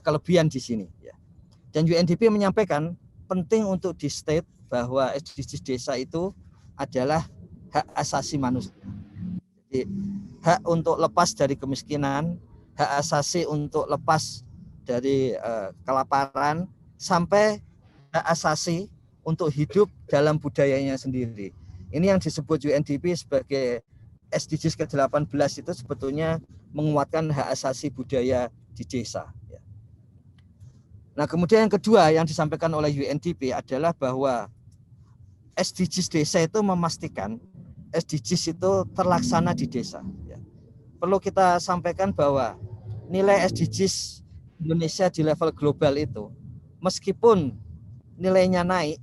kelebihan di sini. Dan UNDP menyampaikan penting untuk di state bahwa SDGs desa itu adalah hak asasi manusia. Jadi hak untuk lepas dari kemiskinan, hak asasi untuk lepas dari kelaparan, sampai hak asasi untuk hidup dalam budayanya sendiri. Ini yang disebut UNDP sebagai SDGs ke-18 itu sebetulnya menguatkan hak asasi budaya di desa. Nah, kemudian yang kedua yang disampaikan oleh UNDP adalah bahwa SDGs desa itu memastikan SDGs itu terlaksana di desa. Ya. Perlu kita sampaikan bahwa nilai SDGs Indonesia di level global itu, meskipun nilainya naik,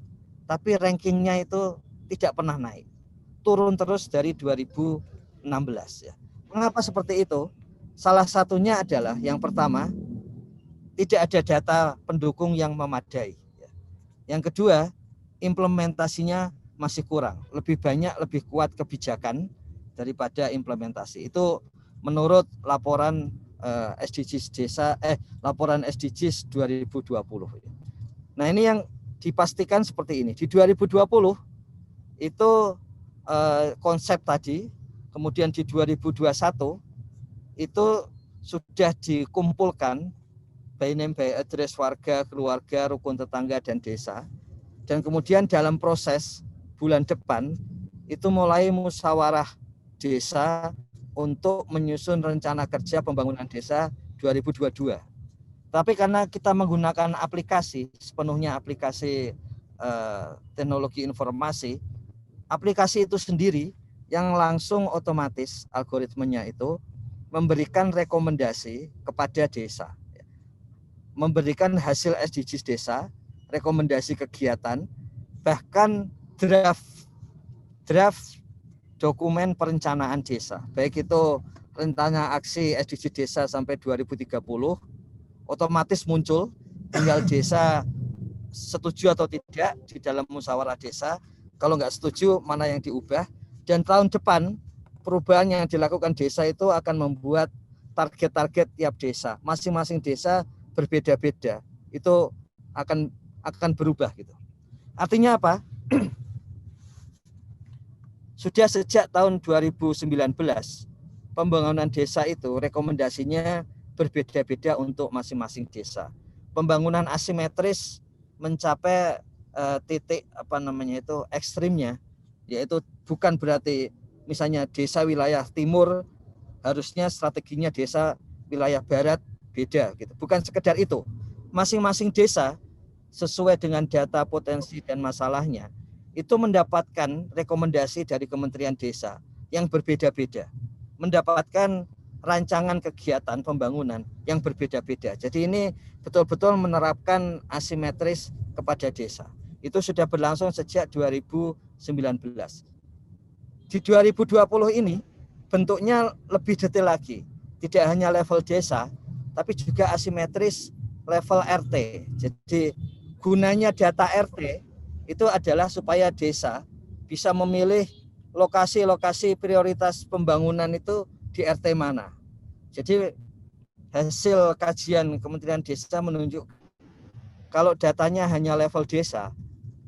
tapi rankingnya itu tidak pernah naik. Turun terus dari 2016. Ya. Mengapa seperti itu? Salah satunya adalah yang pertama, tidak ada data pendukung yang memadai. Ya. Yang kedua, implementasinya masih kurang. Lebih banyak, lebih kuat kebijakan daripada implementasi. Itu menurut laporan SDGs desa, laporan SDGs 2020. Nah, ini yang dipastikan seperti ini. Di 2020 itu konsep tadi, kemudian di 2021 itu sudah dikumpulkan by name by address warga, keluarga, rukun tetangga, dan desa. Dan kemudian dalam proses bulan depan itu mulai musyawarah desa untuk menyusun rencana kerja pembangunan desa 2022. Tapi karena kita menggunakan aplikasi, sepenuhnya aplikasi teknologi informasi, aplikasi itu sendiri yang langsung otomatis algoritmenya itu memberikan rekomendasi kepada desa. Memberikan hasil SDGs desa, rekomendasi kegiatan, bahkan draft dokumen perencanaan desa. Baik itu rencana aksi SDGs desa sampai 2030, otomatis muncul, tinggal desa setuju atau tidak di dalam musyawarah desa. Kalau nggak setuju, mana yang diubah. Dan tahun depan, perubahan yang dilakukan desa itu akan membuat target-target tiap desa. Masing-masing desa berbeda-beda. Itu akan berubah gitu. Artinya apa? Sudah sejak tahun 2019, pembangunan desa itu rekomendasinya berbeda-beda untuk masing-masing desa. Pembangunan asimetris mencapai titik ekstrimnya, yaitu bukan berarti misalnya desa wilayah timur harusnya strateginya desa wilayah barat beda gitu. Bukan sekedar itu. Masing-masing desa sesuai dengan data potensi dan masalahnya itu mendapatkan rekomendasi dari Kementerian Desa yang berbeda-beda. Mendapatkan rancangan kegiatan pembangunan yang berbeda-beda. Jadi ini betul-betul menerapkan asimetris kepada desa. Itu sudah berlangsung sejak 2019. Di 2020 ini bentuknya lebih detail lagi. Tidak hanya level desa, tapi juga asimetris level RT. Jadi gunanya data RT itu adalah supaya desa bisa memilih lokasi-lokasi prioritas pembangunan itu di RT mana. Jadi hasil kajian Kementerian Desa menunjukkan kalau datanya hanya level desa,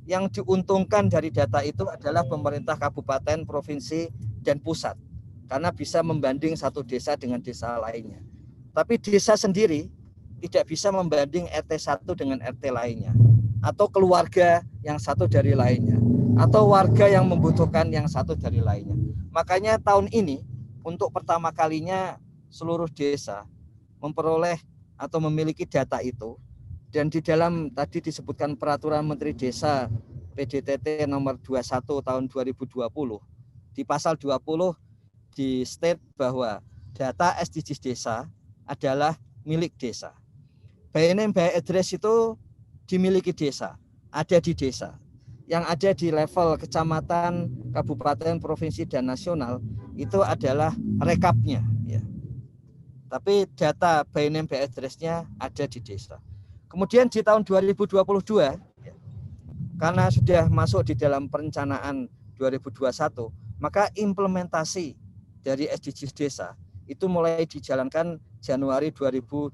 yang diuntungkan dari data itu adalah pemerintah kabupaten, provinsi, dan pusat. Karena bisa membanding satu desa dengan desa lainnya. Tapi desa sendiri tidak bisa membanding RT 1 dengan RT lainnya. Atau keluarga yang satu dari lainnya. Atau warga yang membutuhkan yang satu dari lainnya. Makanya tahun ini untuk pertama kalinya seluruh desa memperoleh atau memiliki data itu. Dan di dalam tadi disebutkan Peraturan Menteri Desa PDTT nomor 21 tahun 2020. Di pasal 20 di state bahwa data SDGs desa adalah milik desa. By name by address itu dimiliki desa, ada di desa. Yang ada di level kecamatan, kabupaten, provinsi, dan nasional itu adalah rekapnya. Ya. Tapi data by name by address-nya ada di desa. Kemudian di tahun 2022, ya, karena sudah masuk di dalam perencanaan 2021, maka implementasi dari SDGs desa itu mulai dijalankan Januari 2022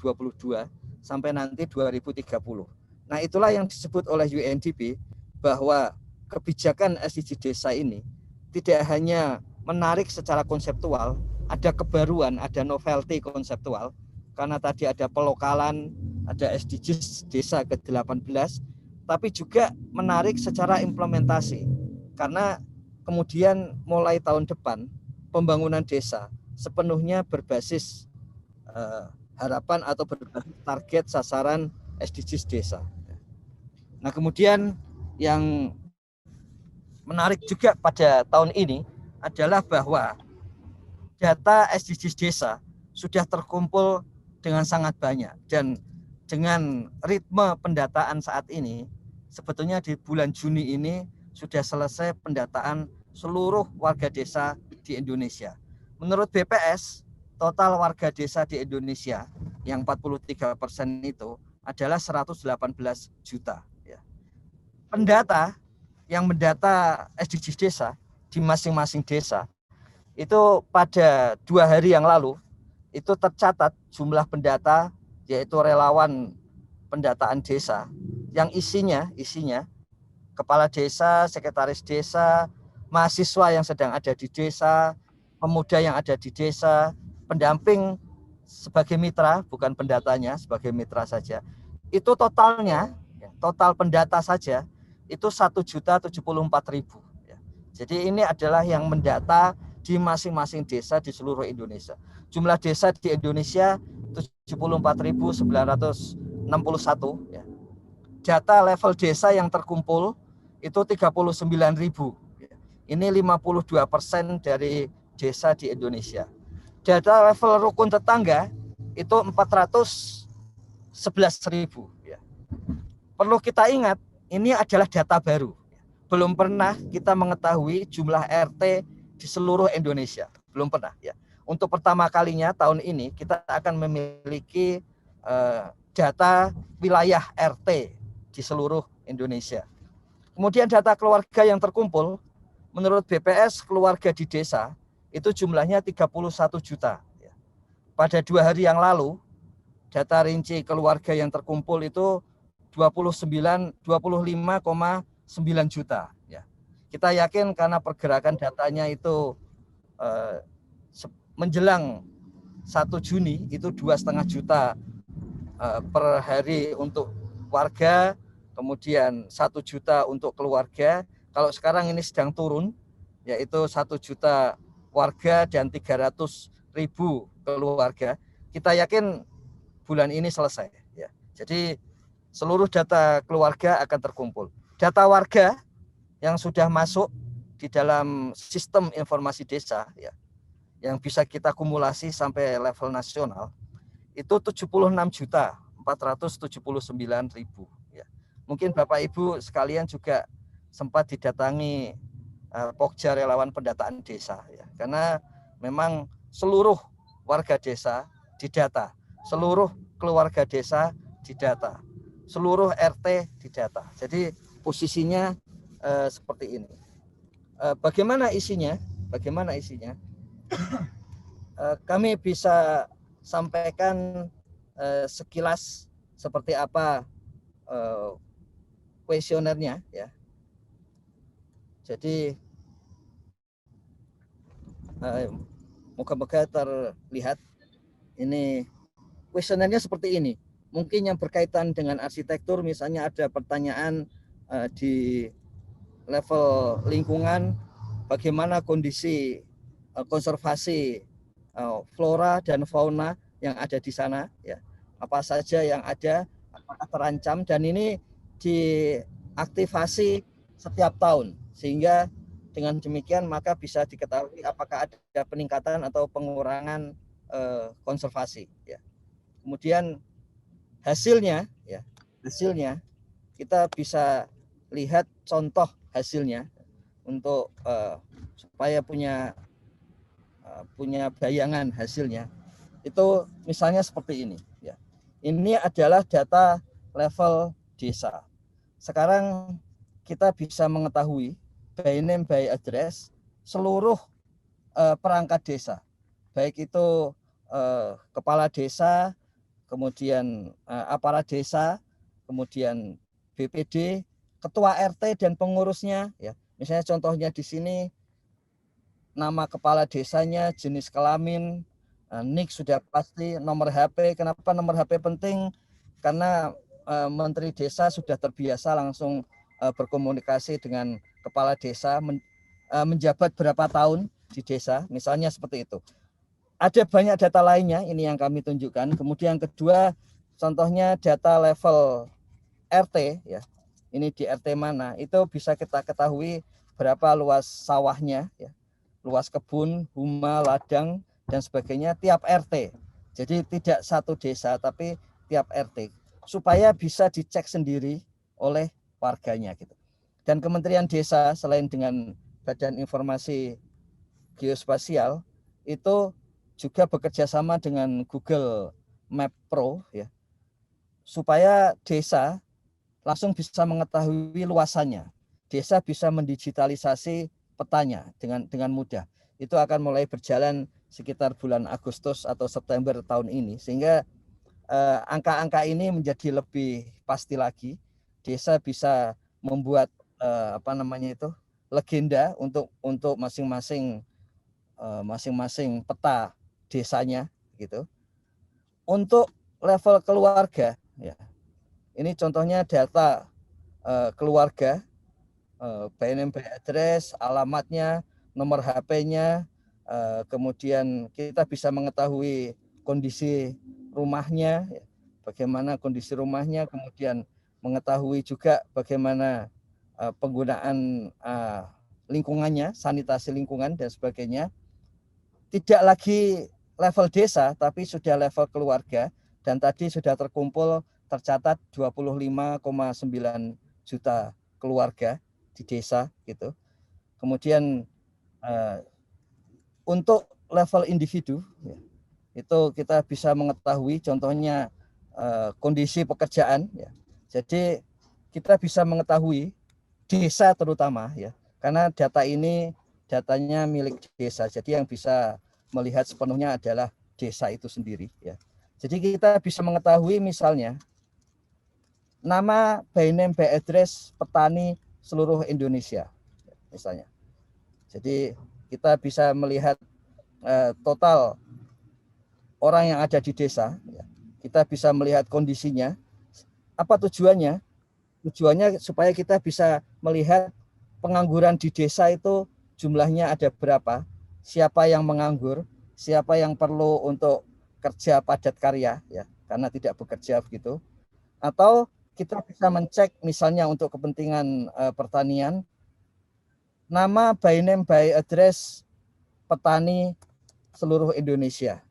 sampai nanti 2030. Nah, itulah yang disebut oleh UNDP bahwa kebijakan SDGs desa ini tidak hanya menarik secara konseptual, ada kebaruan, ada novelty konseptual, karena tadi ada pelokalan, ada SDGs desa ke-18, tapi juga menarik secara implementasi. Karena kemudian mulai tahun depan, pembangunan desa sepenuhnya berbasis harapan atau berbasis target sasaran SDGs desa. Nah, kemudian yang menarik juga pada tahun ini adalah bahwa data SDGs desa sudah terkumpul dengan sangat banyak, dan dengan ritme pendataan saat ini, sebetulnya di bulan Juni ini sudah selesai pendataan seluruh warga desa di Indonesia. Menurut BPS, total warga desa di Indonesia yang 43% itu adalah 118 juta. Pendata yang mendata SDGs desa di masing-masing desa itu pada 2 hari yang lalu itu tercatat jumlah pendata, yaitu relawan pendataan desa yang isinya kepala desa, sekretaris desa, mahasiswa yang sedang ada di desa, pemuda yang ada di desa, pendamping sebagai mitra, bukan pendatanya, sebagai mitra saja. Itu totalnya, total pendata saja itu 1.074.000. Jadi ini adalah yang mendata di masing-masing desa di seluruh Indonesia. Jumlah desa di Indonesia 74.961. Data level desa yang terkumpul itu 39.000. Ini 52% dari desa di Indonesia. Data level rukun tetangga itu 411.000. Perlu kita ingat, ini adalah data baru. Belum pernah kita mengetahui jumlah RT di seluruh Indonesia. Belum pernah ya. Untuk pertama kalinya tahun ini kita akan memiliki data wilayah RT di seluruh Indonesia. Kemudian data keluarga yang terkumpul, menurut BPS keluarga di desa itu jumlahnya 31 juta. Pada 2 hari yang lalu, data rinci keluarga yang terkumpul itu 25,9 juta. Kita yakin karena pergerakan datanya itu menjelang 1 Juni itu 2,5 juta per hari untuk warga, kemudian 1 juta untuk keluarga. Kalau sekarang ini sedang turun, yaitu 1 juta warga dan 300.000 keluarga. Kita yakin bulan ini selesai. Ya. Jadi seluruh data keluarga akan terkumpul. Data warga yang sudah masuk di dalam sistem informasi desa, ya, yang bisa kita kumulasi sampai level nasional, itu 76.479.000. Ya. Mungkin Bapak Ibu sekalian juga sempat didatangi Pokja relawan pendataan desa, ya, karena memang seluruh warga desa didata, seluruh keluarga desa didata, seluruh RT didata. Jadi posisinya seperti ini. Bagaimana isinya? Kami bisa sampaikan sekilas seperti apa kuesionernya, ya. Jadi moga-moga terlihat. Ini kuesionernya seperti ini. Mungkin yang berkaitan dengan arsitektur, misalnya ada pertanyaan di level lingkungan, bagaimana kondisi konservasi flora dan fauna yang ada di sana, ya. Apa saja yang ada, apakah terancam, dan ini diaktifasi setiap tahun, sehingga dengan demikian maka bisa diketahui apakah ada peningkatan atau pengurangan konservasi, ya. Kemudian hasilnya kita bisa lihat contoh hasilnya untuk supaya punya bayangan hasilnya. Itu misalnya seperti ini, ya. Ini adalah data level desa. Sekarang kita bisa mengetahui by name by address seluruh perangkat desa, baik itu kepala desa, kemudian aparat desa, kemudian BPD, ketua RT dan pengurusnya, ya. Misalnya contohnya di sini nama kepala desanya, jenis kelamin, NIK sudah pasti, nomor HP. Kenapa nomor HP penting? Karena Menteri Desa sudah terbiasa langsung berkomunikasi dengan kepala desa, menjabat berapa tahun di desa, misalnya seperti itu. Ada banyak data lainnya, ini yang kami tunjukkan. Kemudian kedua, contohnya data level RT, ya. Ini di RT mana, itu bisa kita ketahui berapa luas sawahnya, ya. luas kebun, huma, ladang, dan sebagainya tiap RT. Jadi tidak satu desa, tapi tiap RT. Supaya bisa dicek sendiri oleh warganya gitu. Dan Kementerian Desa selain dengan Badan Informasi Geospasial itu juga bekerja sama dengan Google Map Pro ya, supaya desa langsung bisa mengetahui luasannya. Desa bisa mendigitalisasi petanya dengan mudah. Itu akan mulai berjalan sekitar bulan Agustus atau September tahun ini, sehingga angka-angka ini menjadi lebih pasti lagi. Desa bisa membuat legenda untuk masing-masing peta desanya gitu. Untuk level keluarga ya, ini contohnya data keluarga, BNM by address, alamatnya, nomor HP-nya, kemudian kita bisa mengetahui kondisi rumahnya, bagaimana kondisi rumahnya, kemudian mengetahui juga bagaimana penggunaan lingkungannya, sanitasi lingkungan dan sebagainya. Tidak lagi level desa, tapi sudah level keluarga, dan tadi sudah tercatat 25,9 juta keluarga di desa gitu. Kemudian untuk level individu ya, itu kita bisa mengetahui contohnya kondisi pekerjaan ya. Jadi kita bisa mengetahui desa terutama ya, karena datanya milik desa. Jadi yang bisa melihat sepenuhnya adalah desa itu sendiri ya. Jadi kita bisa mengetahui misalnya nama, by name, by address petani seluruh Indonesia misalnya. Jadi kita bisa melihat total orang yang ada di desa ya. Kita bisa melihat kondisinya. Apa tujuannya? Tujuannya supaya kita bisa melihat pengangguran di desa itu jumlahnya ada berapa, siapa yang menganggur, siapa yang perlu untuk kerja padat karya ya, karena tidak bekerja begitu. Atau kita bisa mencek misalnya untuk kepentingan pertanian, nama, by name, by address petani seluruh Indonesia,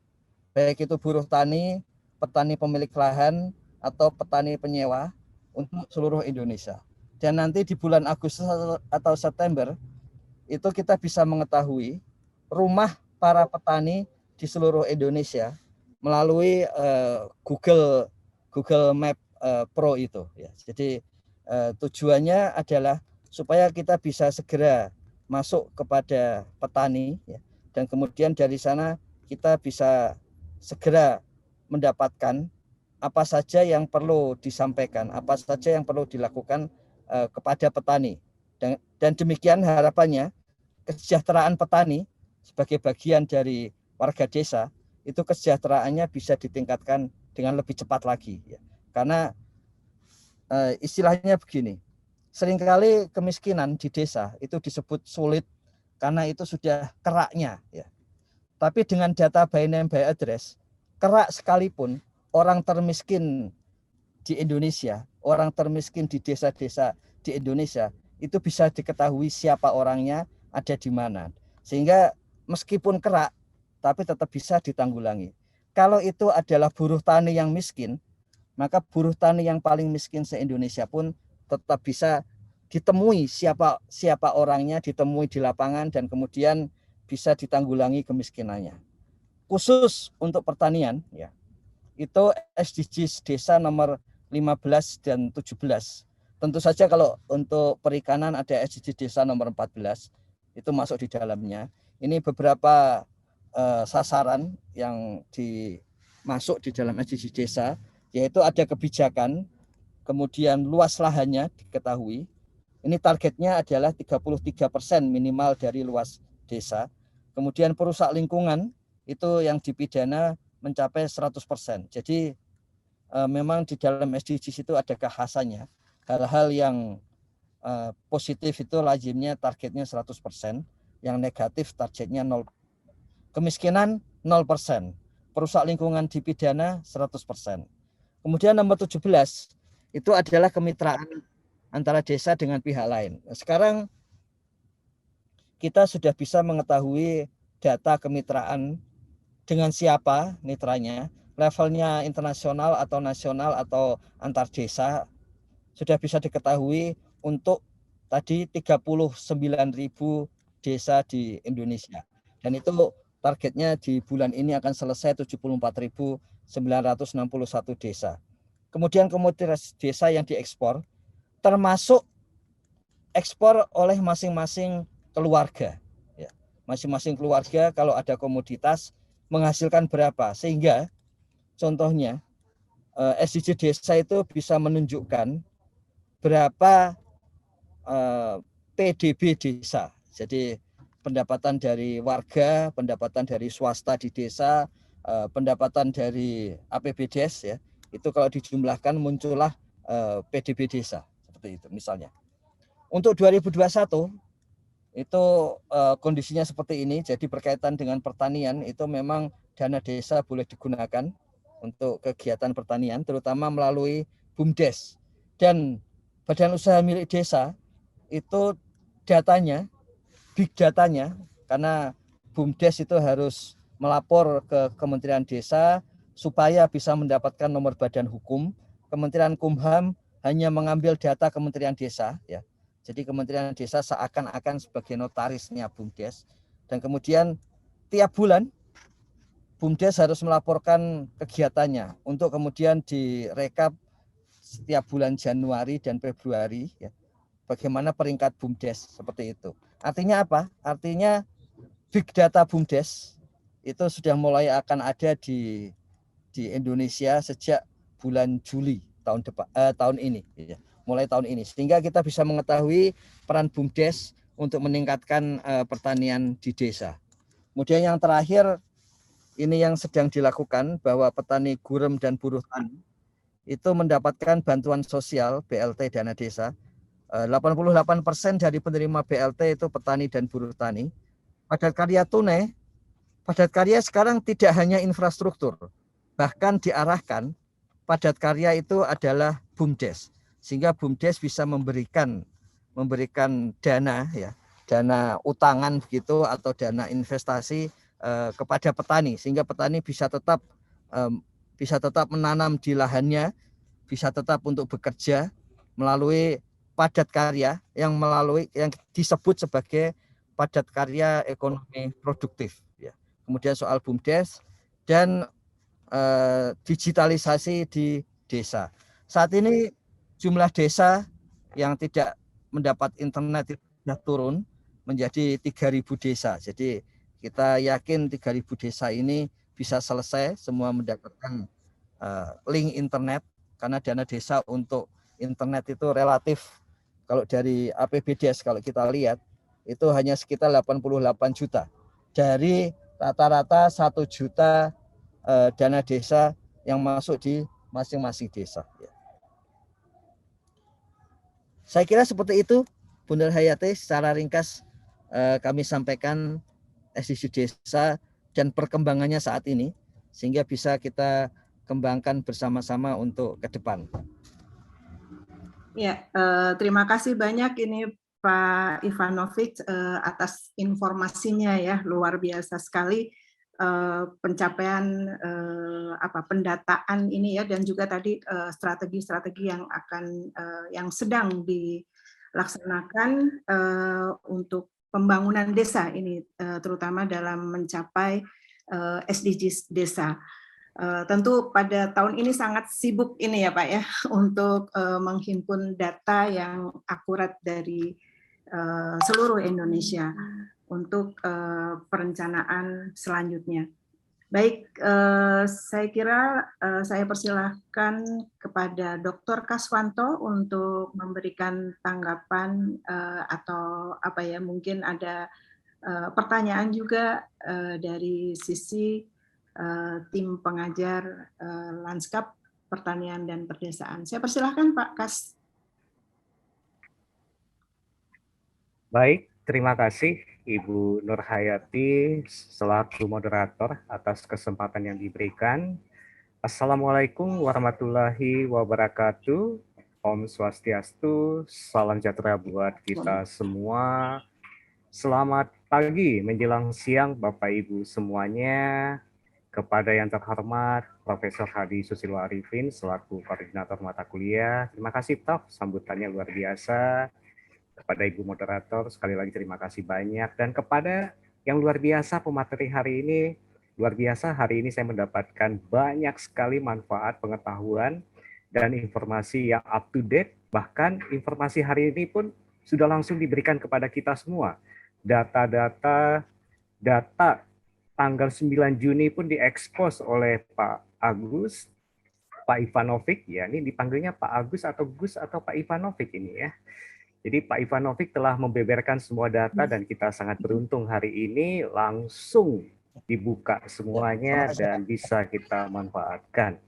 baik itu buruh tani, petani pemilik lahan, atau petani penyewa untuk seluruh Indonesia. Dan nanti di bulan Agustus atau September itu kita bisa mengetahui rumah para petani di seluruh Indonesia melalui Google Map Pro itu ya. Jadi tujuannya adalah supaya kita bisa segera masuk kepada petani ya, dan kemudian dari sana kita bisa segera mendapatkan apa saja yang perlu disampaikan, apa saja yang perlu dilakukan kepada petani. Dan demikian harapannya kesejahteraan petani sebagai bagian dari warga desa itu kesejahteraannya bisa ditingkatkan dengan lebih cepat lagi ya. Karena istilahnya begini, seringkali kemiskinan di desa itu disebut sulit karena itu sudah keraknya ya. Tapi dengan data by name by address, kerak sekalipun orang termiskin di Indonesia, orang termiskin di desa-desa di Indonesia itu bisa diketahui siapa orangnya, ada di mana. Sehingga meskipun kerak tapi tetap bisa ditanggulangi. Kalau itu adalah buruh tani yang miskin, maka buruh tani yang paling miskin se-Indonesia pun tetap bisa ditemui siapa orangnya, ditemui di lapangan, dan kemudian bisa ditanggulangi kemiskinannya. Khusus untuk pertanian ya, itu SDGs desa nomor 15 dan 17. Tentu saja kalau untuk perikanan ada SDGs desa nomor 14, itu masuk di dalamnya. Ini beberapa sasaran yang masuk di dalam SDGs desa, yaitu ada kebijakan, kemudian luas lahannya diketahui. Ini targetnya adalah 33% minimal dari luas desa. Kemudian perusak lingkungan itu yang dipidana mencapai 100%. Jadi memang di dalam SDGs itu ada kekhasannya. Hal-hal yang positif itu lazimnya targetnya 100%, yang negatif targetnya 0. Kemiskinan 0%, perusak lingkungan dipidana 100%. Kemudian nomor 17 itu adalah kemitraan antara desa dengan pihak lain. Sekarang kita sudah bisa mengetahui data kemitraan dengan siapa mitranya, levelnya internasional atau nasional atau antar desa, sudah bisa diketahui untuk tadi 39.000 desa di Indonesia. Dan itu targetnya di bulan ini akan selesai 74.961 desa. Kemudian komoditas desa yang diekspor, termasuk ekspor oleh masing-masing keluarga. Masing-masing keluarga kalau ada komoditas menghasilkan berapa, sehingga contohnya SDG desa itu bisa menunjukkan berapa PDB desa. Jadi pendapatan dari warga, pendapatan dari swasta di desa, pendapatan dari APBDes ya, itu kalau dijumlahkan muncullah PDB desa seperti itu misalnya. Untuk 2021 itu kondisinya seperti ini. Jadi berkaitan dengan pertanian itu memang dana desa boleh digunakan untuk kegiatan pertanian, terutama melalui BUMDes dan badan usaha milik desa. Itu datanya, big datanya, karena BUMDes itu harus melapor ke Kementerian Desa supaya bisa mendapatkan nomor badan hukum. Kementerian Kumham hanya mengambil data Kementerian Desa ya. Jadi Kementerian Desa seakan-akan sebagai notarisnya BUMDes, dan kemudian tiap bulan BUMDes harus melaporkan kegiatannya untuk kemudian direkap setiap bulan Januari dan Februari ya. Bagaimana peringkat BUMDes seperti itu. Artinya apa? Artinya big data BUMDes itu sudah mulai akan ada di Indonesia sejak bulan Juli tahun ini ya. Mulai tahun ini, sehingga kita bisa mengetahui peran BUMDes untuk meningkatkan pertanian di desa. Kemudian yang terakhir, ini yang sedang dilakukan bahwa petani gurem dan buruh tani itu mendapatkan bantuan sosial BLT dana desa. 88% dari penerima BLT itu petani dan buruh tani. Padat karya tunai, padat karya sekarang tidak hanya infrastruktur, bahkan diarahkan padat karya itu adalah BUMDes, sehingga BUMDes bisa memberikan dana ya, dana utangan begitu atau dana investasi kepada petani, sehingga petani bisa tetap menanam di lahannya, bisa tetap untuk bekerja melalui padat karya yang disebut sebagai padat karya ekonomi produktif ya. Kemudian soal BUMDes dan digitalisasi di desa. Saat ini jumlah desa yang tidak mendapat internet sudah turun menjadi 3.000 desa. Jadi kita yakin 3.000 desa ini bisa selesai semua mendapatkan link internet, karena dana desa untuk internet itu relatif, kalau dari APBDes kalau kita lihat itu hanya sekitar 88 juta dari rata-rata 1 juta dana desa yang masuk di masing-masing desa. Saya kira seperti itu, Bu Nur Hayati, secara ringkas kami sampaikan SDG desa dan perkembangannya saat ini, sehingga bisa kita kembangkan bersama-sama untuk ke depan. Ya, terima kasih banyak ini Pak Ivanovic atas informasinya ya, luar biasa sekali pencapaian pendataan ini ya, dan juga tadi strategi-strategi yang sedang dilaksanakan untuk pembangunan desa ini, terutama dalam mencapai SDGs desa. Tentu pada tahun ini sangat sibuk ini ya Pak ya, untuk menghimpun data yang akurat dari seluruh Indonesia untuk perencanaan selanjutnya. Baik, saya kira saya persilahkan kepada Dr. Kaswanto untuk memberikan tanggapan atau mungkin ada pertanyaan juga dari sisi tim pengajar Lanskap Pertanian dan Perdesaan. Saya persilahkan Pak Kas. Baik, terima kasih Ibu Nur Hayati selaku moderator atas kesempatan yang diberikan. Assalamualaikum warahmatullahi wabarakatuh. Om Swastiastu, salam sejahtera buat kita semua. Selamat pagi menjelang siang Bapak Ibu semuanya. Kepada yang terhormat Profesor Hadi Susilo Arifin selaku koordinator mata kuliah. Terima kasih Prof, sambutannya luar biasa. Kepada Ibu moderator sekali lagi terima kasih banyak, dan kepada yang luar biasa pemateri hari ini, luar biasa hari ini saya mendapatkan banyak sekali manfaat, pengetahuan dan informasi yang up to date. Bahkan informasi hari ini pun sudah langsung diberikan kepada kita semua. Data tanggal 9 Juni pun diekspos oleh Pak Agus, Pak Ivanovic, ya ini dipanggilnya Pak Agus atau Gus atau Pak Ivanovic ini ya. Jadi Pak Ivanovic telah membeberkan semua data dan kita sangat beruntung hari ini langsung dibuka semuanya dan bisa kita manfaatkan.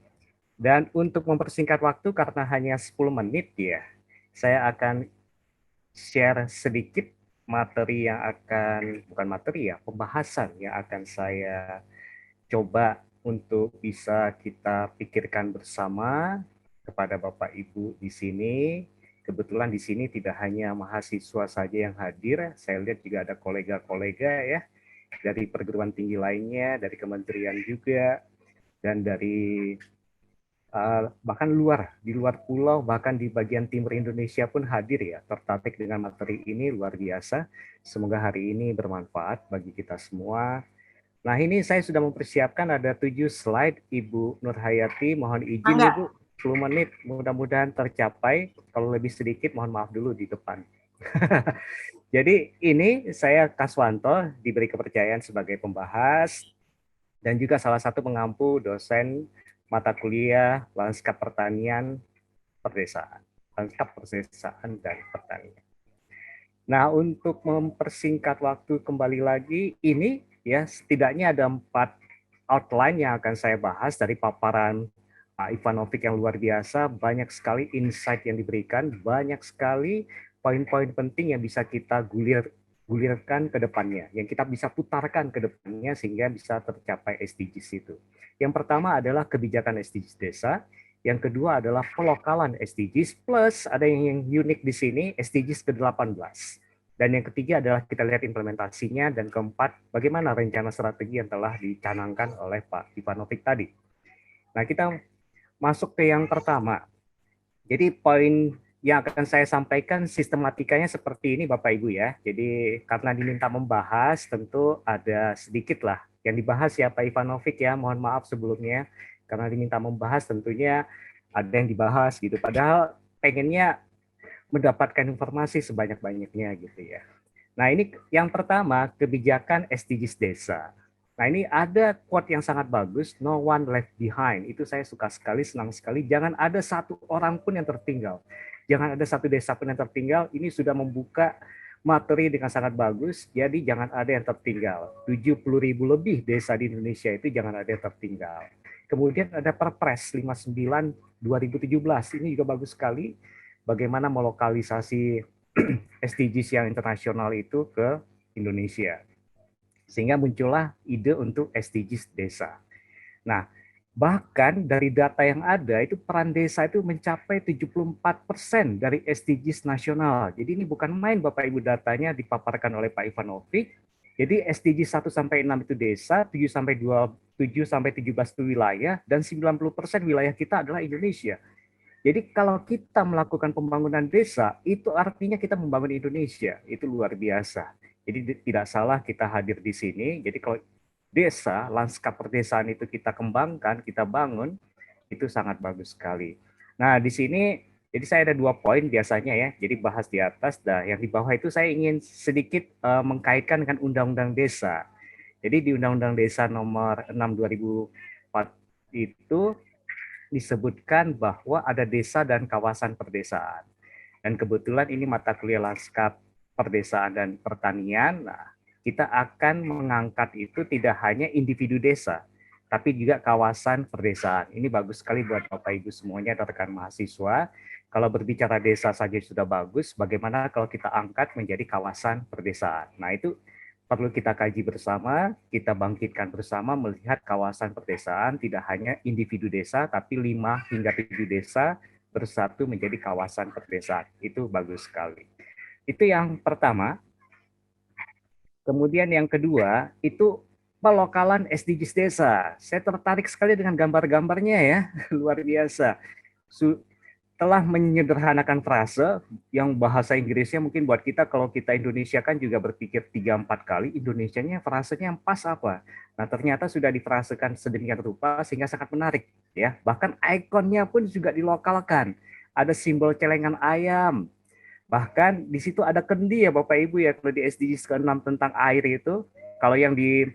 Dan untuk mempersingkat waktu karena hanya 10 menit ya, saya akan share sedikit materi yang akan, bukan materi ya, pembahasan yang akan saya coba untuk bisa kita pikirkan bersama kepada Bapak Ibu di sini. Kebetulan di sini tidak hanya mahasiswa saja yang hadir, saya lihat juga ada kolega-kolega ya, dari perguruan tinggi lainnya, dari kementerian juga, dan dari bahkan di luar pulau, bahkan di bagian timur Indonesia pun hadir ya, tertarik dengan materi ini luar biasa. Semoga hari ini bermanfaat bagi kita semua. Nah ini saya sudah mempersiapkan ada 7 slide Ibu Nurhayati, mohon izin Ibu 10 menit, mudah-mudahan tercapai. Kalau lebih sedikit mohon maaf dulu di depan. Jadi ini saya Kaswanto diberi kepercayaan sebagai pembahas dan juga salah satu pengampu dosen mata kuliah Lanskap Pertanian Perdesaan. Lanskap Perdesaan dan Pertanian. Nah, untuk mempersingkat waktu kembali lagi, ini ya setidaknya ada 4 outline yang akan saya bahas dari paparan Pak Ivanovic yang luar biasa. Banyak sekali insight yang diberikan, banyak sekali poin-poin penting yang bisa kita gulirkan ke depannya, yang kita bisa putarkan ke depannya sehingga bisa tercapai SDGs itu. Yang pertama adalah kebijakan SDGs desa, yang kedua adalah pelokalan SDGs, plus ada yang unik di sini, SDGs ke-18. Dan yang ketiga adalah kita lihat implementasinya, dan keempat, bagaimana rencana strategi yang telah dicanangkan oleh Pak Ivanovic tadi. Nah, kita masuk ke yang pertama. Jadi poin yang akan saya sampaikan sistematikanya seperti ini Bapak Ibu ya. Jadi karena diminta membahas tentu ada sedikit lah yang dibahas ya Pak Ivanovic ya. Mohon maaf sebelumnya karena diminta membahas tentunya ada yang dibahas gitu. Padahal pengennya mendapatkan informasi sebanyak-banyaknya gitu ya. Nah ini yang pertama kebijakan SDGs desa. Nah ini ada quote yang sangat bagus, no one left behind. Itu saya suka sekali, senang sekali. Jangan ada satu orang pun yang tertinggal. Jangan ada satu desa pun yang tertinggal. Ini sudah membuka materi dengan sangat bagus. Jadi jangan ada yang tertinggal. 70.000 lebih desa di Indonesia itu jangan ada yang tertinggal. Kemudian ada Perpres 59 2017. Ini juga bagus sekali. Bagaimana melokalisasi SDGs yang internasional itu ke Indonesia. Sehingga muncullah ide untuk SDGs desa. Nah, bahkan dari data yang ada, itu peran desa itu mencapai 74% dari SDGs nasional. Jadi ini bukan main Bapak Ibu, datanya dipaparkan oleh Pak Ivanovic. Jadi SDGs 1-6 itu desa, 7-17 itu wilayah, dan 90% wilayah kita adalah Indonesia. Jadi kalau kita melakukan pembangunan desa, itu artinya kita membangun Indonesia. Itu luar biasa. Jadi tidak salah kita hadir di sini. Jadi kalau desa, lanskap perdesaan itu kita kembangkan, kita bangun, itu sangat bagus sekali. Nah di sini, jadi saya ada 2 poin biasanya ya. Jadi bahas di atas, dan yang di bawah itu saya ingin sedikit mengkaitkan dengan Undang-Undang Desa. Jadi di Undang-Undang Desa nomor 6 2004 itu disebutkan bahwa ada desa dan kawasan perdesaan. Dan kebetulan ini mata kuliah lanskap perdesaan dan pertanian. Nah, kita akan mengangkat itu tidak hanya individu desa, tapi juga kawasan perdesaan. Ini bagus sekali buat Bapak Ibu semuanya, rekan mahasiswa. Kalau berbicara desa saja sudah bagus, bagaimana kalau kita angkat menjadi kawasan perdesaan. Nah, itu perlu kita kaji bersama, kita bangkitkan bersama melihat kawasan perdesaan tidak hanya individu desa, tapi 5 hingga 7 desa bersatu menjadi kawasan perdesaan. Itu bagus sekali. Itu yang pertama. Kemudian yang kedua itu pelokalan SDGs desa. Saya tertarik sekali dengan gambar-gambarnya ya, luar biasa. Telah menyederhanakan frase yang bahasa Inggrisnya mungkin buat kita kalau kita Indonesia kan juga berpikir 3-4 kali, Indonesianya frasenya yang pas apa. Nah ternyata sudah difrasekan sedemikian rupa sehingga sangat menarik ya. Bahkan ikonnya pun juga dilokalkan. Ada simbol celengan ayam. Bahkan di situ ada kendi ya Bapak Ibu ya, kalau di SDGs ke-6 tentang air itu, kalau yang di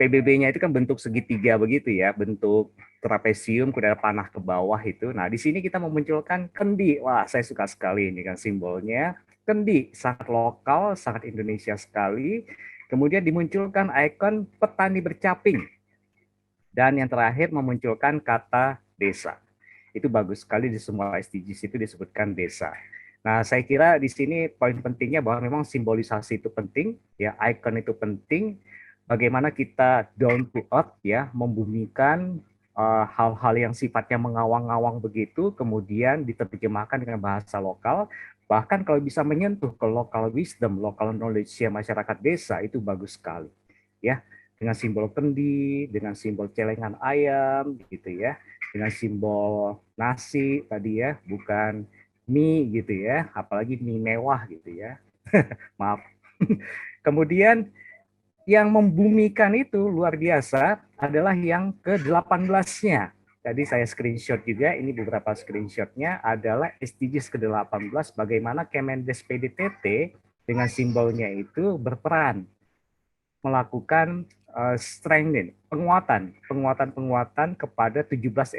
PBB-nya itu kan bentuk segitiga begitu ya, bentuk trapesium, kemudian panah ke bawah itu. Nah, di sini kita memunculkan kendi. Wah, saya suka sekali ini kan simbolnya. Kendi, sangat lokal, sangat Indonesia sekali. Kemudian dimunculkan ikon petani bercaping. Dan yang terakhir memunculkan kata desa. Itu bagus sekali di semua SDGs itu disebutkan desa. Nah, saya kira di sini poin pentingnya bahwa memang simbolisasi itu penting, ya, ikon itu penting. Bagaimana kita down to earth ya, membumikan hal-hal yang sifatnya mengawang-awang begitu, kemudian diterjemahkan dengan bahasa lokal, bahkan kalau bisa menyentuh ke local wisdom, local knowledge ya masyarakat desa, itu bagus sekali. Ya, dengan simbol kendi, dengan simbol celengan ayam, gitu ya, dengan simbol nasi tadi ya, bukan mie gitu ya, apalagi mie mewah gitu ya. Maaf. Kemudian yang membumikan itu luar biasa adalah yang ke-18-nya. Tadi saya screenshot juga, ini beberapa screenshotnya adalah SDGs ke-18, bagaimana Kemendes PDTT dengan simbolnya itu berperan melakukan strengthening, penguatan kepada 17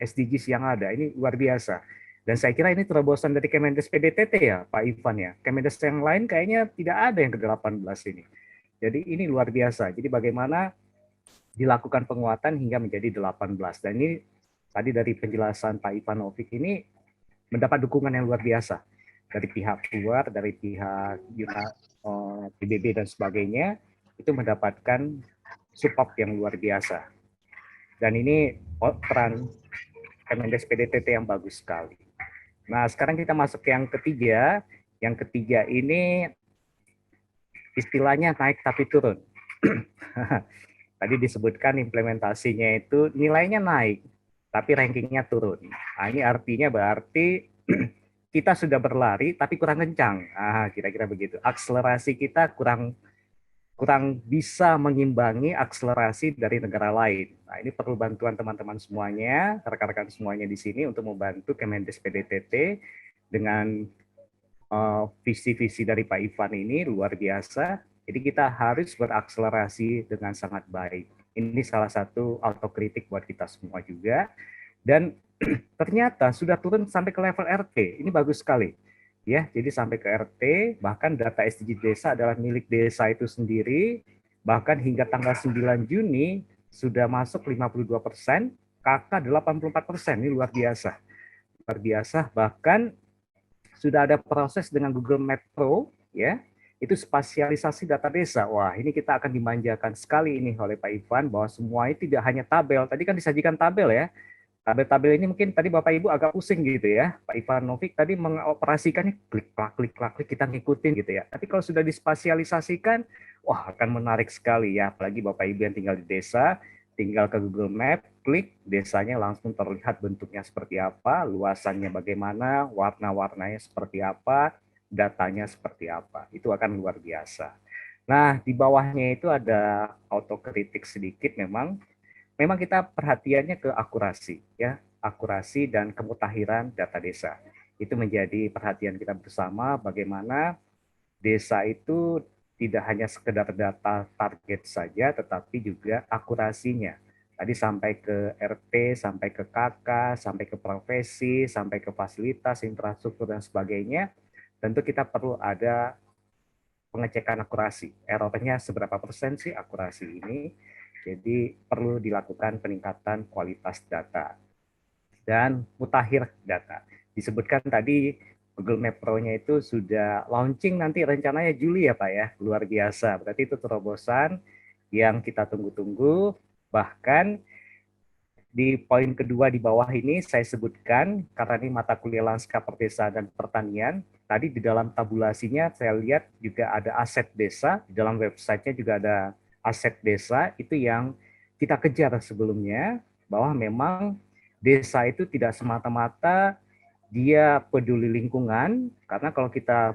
SDGs yang ada. Ini luar biasa. Dan saya kira ini terobosan dari Kemendes PDTT ya, Pak Ivan ya. Kemendes yang lain kayaknya tidak ada yang ke-18 ini. Jadi ini luar biasa. Jadi bagaimana dilakukan penguatan hingga menjadi 18. Dan ini tadi dari penjelasan Pak Ivanovic ini mendapat dukungan yang luar biasa. Dari pihak luar, dari pihak PBB dan sebagainya, itu mendapatkan support yang luar biasa. Dan ini peran Kemendes PDTT yang bagus sekali. Nah, sekarang kita masuk ke yang ketiga. Yang ketiga ini istilahnya naik tapi turun. Tadi disebutkan implementasinya itu nilainya naik, tapi rankingnya turun. Nah, ini artinya berarti kita sudah berlari tapi kurang kencang. Kira-kira begitu. Akselerasi kita kurang bisa mengimbangi akselerasi dari negara lain. Nah, ini perlu bantuan teman-teman semuanya, rekan-rekan semuanya di sini untuk membantu Kemendes PDTT dengan visi-visi dari Pak Ivan ini luar biasa. Jadi kita harus berakselerasi dengan sangat baik. Ini salah satu autokritik buat kita semua juga. Dan ternyata sudah turun sampai ke level RT. Ini bagus sekali. Ya, jadi sampai ke RT, bahkan data SDG desa adalah milik desa itu sendiri. Bahkan hingga tanggal 9 Juni sudah masuk 52%, KK 84%. Ini luar biasa. Luar biasa, bahkan sudah ada proses dengan Google Map Pro, ya, itu spasialisasi data desa. Wah, ini kita akan dimanjakan sekali ini oleh Pak Ivan, bahwa semua itu tidak hanya tabel. Tadi kan disajikan tabel ya. Tabel-tabel ini mungkin tadi Bapak Ibu agak pusing gitu ya. Pak Ivanovic tadi mengoperasikannya klik-klik, kita ngikutin gitu ya. Tapi kalau sudah dispasialisasikan, wah akan menarik sekali ya. Apalagi Bapak Ibu yang tinggal di desa, tinggal ke Google Map, klik, desanya langsung terlihat bentuknya seperti apa, luasannya bagaimana, warna-warnanya seperti apa, datanya seperti apa. Itu akan luar biasa. Nah, di bawahnya itu ada autokritik sedikit memang kita perhatiannya ke akurasi, ya, akurasi dan kemutahiran data desa. Itu menjadi perhatian kita bersama, bagaimana desa itu tidak hanya sekedar data target saja, tetapi juga akurasinya. Tadi sampai ke RT, sampai ke KK, sampai ke profesi, sampai ke fasilitas, infrastruktur, dan sebagainya. Tentu kita perlu ada pengecekan akurasi. Errornya seberapa persen sih akurasi ini? Jadi perlu dilakukan peningkatan kualitas data dan mutakhir data. Disebutkan tadi Google Map Pro-nya itu sudah launching nanti rencananya Juli ya Pak ya, luar biasa. Berarti itu terobosan yang kita tunggu-tunggu, bahkan di poin kedua di bawah ini saya sebutkan, karena ini mata kuliah lanskap perdesaan dan pertanian, tadi di dalam tabulasinya saya lihat juga ada aset desa, di dalam websitenya juga ada aset desa, itu yang kita kejar sebelumnya, bahwa memang desa itu tidak semata-mata dia peduli lingkungan, karena kalau kita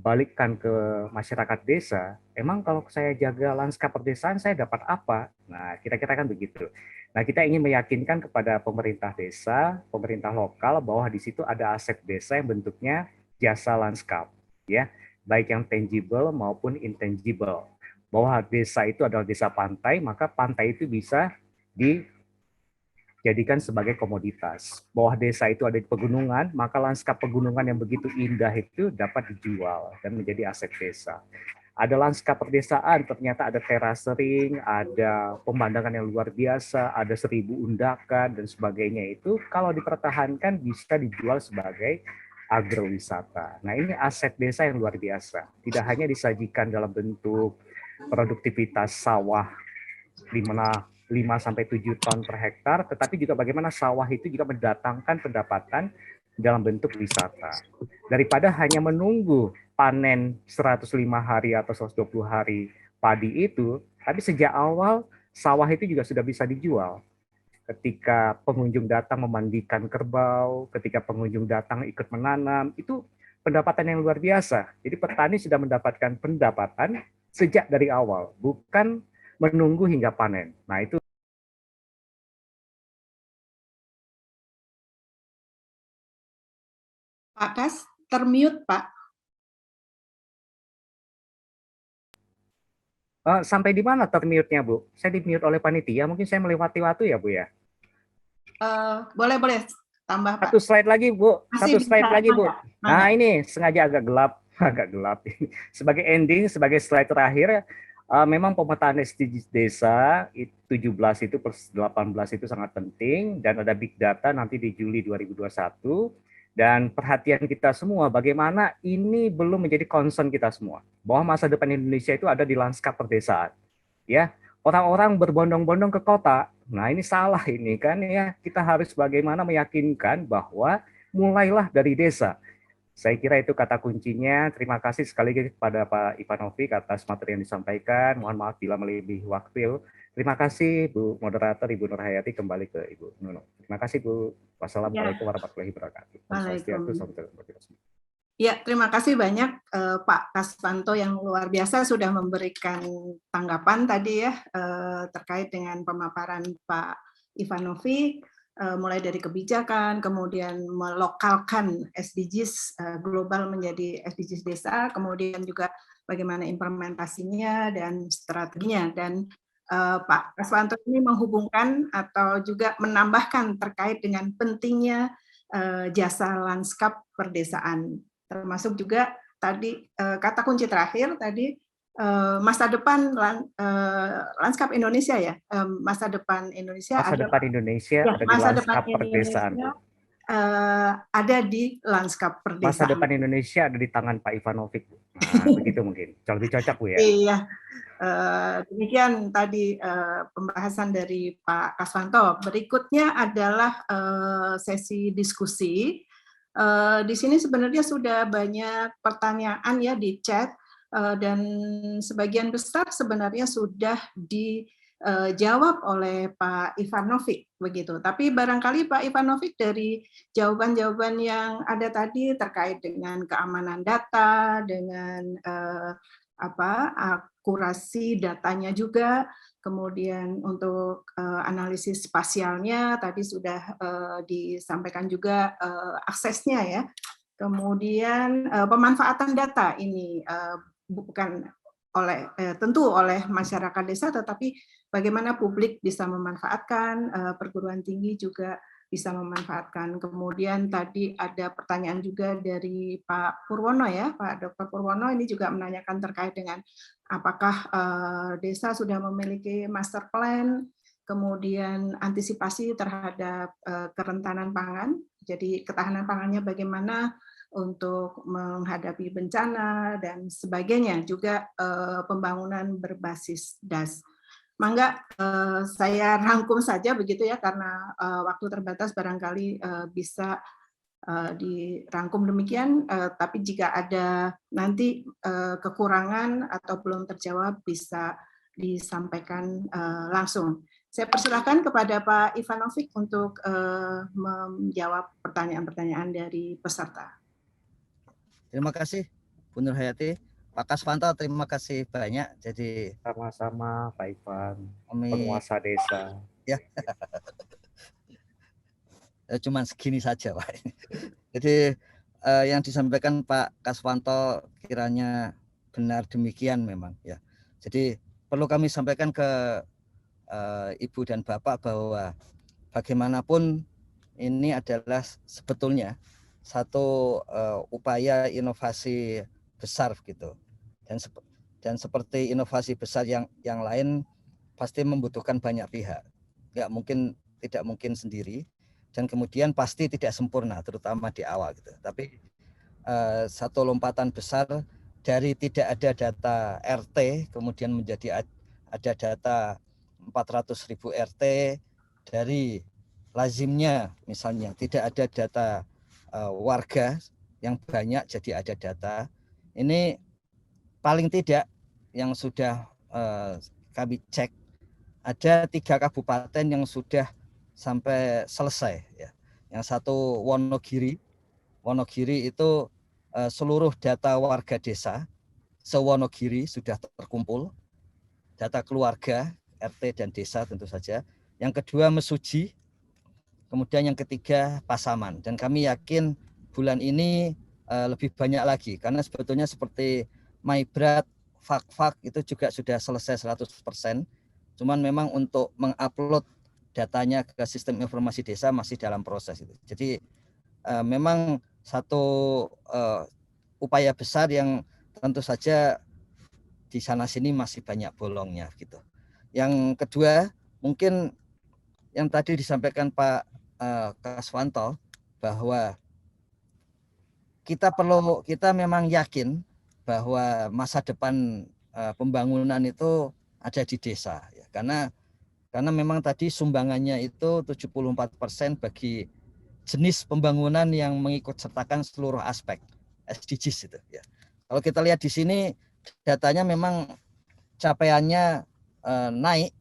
balikkan ke masyarakat desa, emang kalau saya jaga lanskap perdesaan saya dapat apa? Nah, kira-kira kan begitu. Nah, kita ingin meyakinkan kepada pemerintah desa, pemerintah lokal bahwa di situ ada aset desa yang bentuknya jasa lanskap, ya, baik yang tangible maupun intangible. Bahwa desa itu adalah desa pantai, maka pantai itu bisa dijadikan sebagai komoditas. Bahwa desa itu ada di pegunungan, maka lanskap pegunungan yang begitu indah itu dapat dijual dan menjadi aset desa. Ada lanskap perdesaan, ternyata ada terasering, ada pemandangan yang luar biasa, ada 1000 undakan dan sebagainya. Itu kalau dipertahankan bisa dijual sebagai agrowisata. Nah, ini aset desa yang luar biasa. Tidak hanya disajikan dalam bentuk produktivitas sawah di mana 5-7 ton per hektar, tetapi juga bagaimana sawah itu juga mendatangkan pendapatan dalam bentuk wisata. Daripada hanya menunggu panen 105 hari atau 120 hari padi itu, tapi sejak awal sawah itu juga sudah bisa dijual. Ketika pengunjung datang memandikan kerbau, ketika pengunjung datang ikut menanam, itu pendapatan yang luar biasa. Jadi petani sudah mendapatkan pendapatan sejak dari awal, bukan menunggu hingga panen. Nah, itu Pak Kas, termute Pak. sampai di mana termute-nya, Bu? Saya di-mute oleh panitia, mungkin saya melewati waktu ya, Bu ya? Boleh tambah Pak. Satu slide lagi, Bu. Masih Satu slide bisa, lagi, Bu. Nah, Mangga. ini sengaja agak gelap, agak gelap. Sebagai ending, sebagai slide terakhir, memang pemetaan SDGs desa 17 itu per 18 itu sangat penting, dan ada big data nanti di Juli 2021. Dan perhatian kita semua, bagaimana ini belum menjadi concern kita semua, bahwa masa depan Indonesia itu ada di lanskap perdesaan. Ya, orang-orang berbondong-bondong ke kota. Nah, ini salah ini kan ya. Kita harus bagaimana meyakinkan bahwa mulailah dari desa. Saya kira itu kata kuncinya. Terima kasih sekali lagi kepada Pak Ivanovic atas materi yang disampaikan. Mohon maaf bila melebihi waktu. Terima kasih Bu Moderator, Ibu Nurhayati, kembali ke Ibu Nuno. Terima kasih Bu. Wassalamualaikum warahmatullahi wabarakatuh. Ya, terima kasih banyak Pak Kasvanto yang luar biasa sudah memberikan tanggapan tadi ya terkait dengan pemaparan Pak Ivanovic, mulai dari kebijakan, kemudian melokalkan SDGs global menjadi SDGs desa, kemudian juga bagaimana implementasinya dan strateginya. Dan Pak Kasvanto ini menghubungkan atau juga menambahkan terkait dengan pentingnya jasa lanskap perdesaan, termasuk juga tadi kata kunci terakhir tadi masa depan lanskap Indonesia ya, masa depan Indonesia ada di lanskap perdesaan. Ada di lanskap perdesaan. Masa depan Indonesia ada di tangan Pak Ivanovic. Nah, begitu mungkin. Lebih cocok Bu ya. Iya. Demikian tadi pembahasan dari Pak Kasvanto. Berikutnya adalah sesi diskusi. Di sini sebenarnya sudah banyak pertanyaan ya di chat dan sebagian besar sebenarnya sudah dijawab oleh Pak Ivanovic begitu. Tapi barangkali Pak Ivanovic dari jawaban-jawaban yang ada tadi terkait dengan keamanan data, dengan akurasi datanya juga, kemudian untuk analisis spasialnya tadi sudah disampaikan juga aksesnya ya, kemudian pemanfaatan data ini bukan tentu oleh masyarakat desa, tetapi bagaimana publik bisa memanfaatkan, perguruan tinggi juga bisa memanfaatkan. Kemudian tadi ada pertanyaan juga dari Pak Purwono ya, Pak Dr. Purwono ini juga menanyakan terkait dengan apakah desa sudah memiliki master plan, kemudian antisipasi terhadap kerentanan pangan, jadi ketahanan pangannya bagaimana untuk menghadapi bencana dan sebagainya, juga pembangunan berbasis DAS. Mangga saya rangkum saja begitu ya, karena waktu terbatas barangkali bisa dirangkum demikian, tapi jika ada nanti kekurangan atau belum terjawab bisa disampaikan langsung. Saya persilakan kepada Pak Ivanovic untuk menjawab pertanyaan-pertanyaan dari peserta. Terima kasih Bu Nur Hayati. Pak Kasvanto, terima kasih banyak. Jadi Sama-sama Pak Ivan, kami penguasa desa. ya cuman segini saja Pak. Jadi yang disampaikan Pak Kasvanto kiranya benar demikian memang ya. Jadi perlu kami sampaikan ke Ibu dan Bapak bahwa bagaimanapun ini adalah sebetulnya satu upaya inovasi besar gitu. Dan seperti inovasi besar yang lain pasti membutuhkan banyak pihak. Tidak mungkin sendiri, dan kemudian pasti tidak sempurna terutama di awal gitu. Tapi satu lompatan besar dari tidak ada data RT kemudian menjadi ada data 400.000 RT, dari lazimnya misalnya tidak ada data warga yang banyak jadi ada data. Ini paling tidak yang sudah kami cek ada 3 kabupaten yang sudah sampai selesai ya. Yang satu Wonogiri itu seluruh data warga desa se-Wonogiri sudah terkumpul, data keluarga RT dan desa tentu saja. Yang kedua Mesuji, kemudian yang ketiga Pasaman. Dan kami yakin bulan ini lebih banyak lagi, karena sebetulnya seperti MyBrat, Fak itu juga sudah selesai 100%. Cuman memang untuk mengupload datanya ke sistem informasi desa masih dalam proses itu. Jadi memang satu upaya besar yang tentu saja di sana sini masih banyak bolongnya gitu. Yang kedua mungkin yang tadi disampaikan Pak Kasvanto bahwa kita memang yakin bahwa masa depan pembangunan itu ada di desa ya. Karena memang tadi sumbangannya itu 74% bagi jenis pembangunan yang mengikut sertakan seluruh aspek SDGs itu ya. Kalau kita lihat di sini datanya memang capaiannya naik,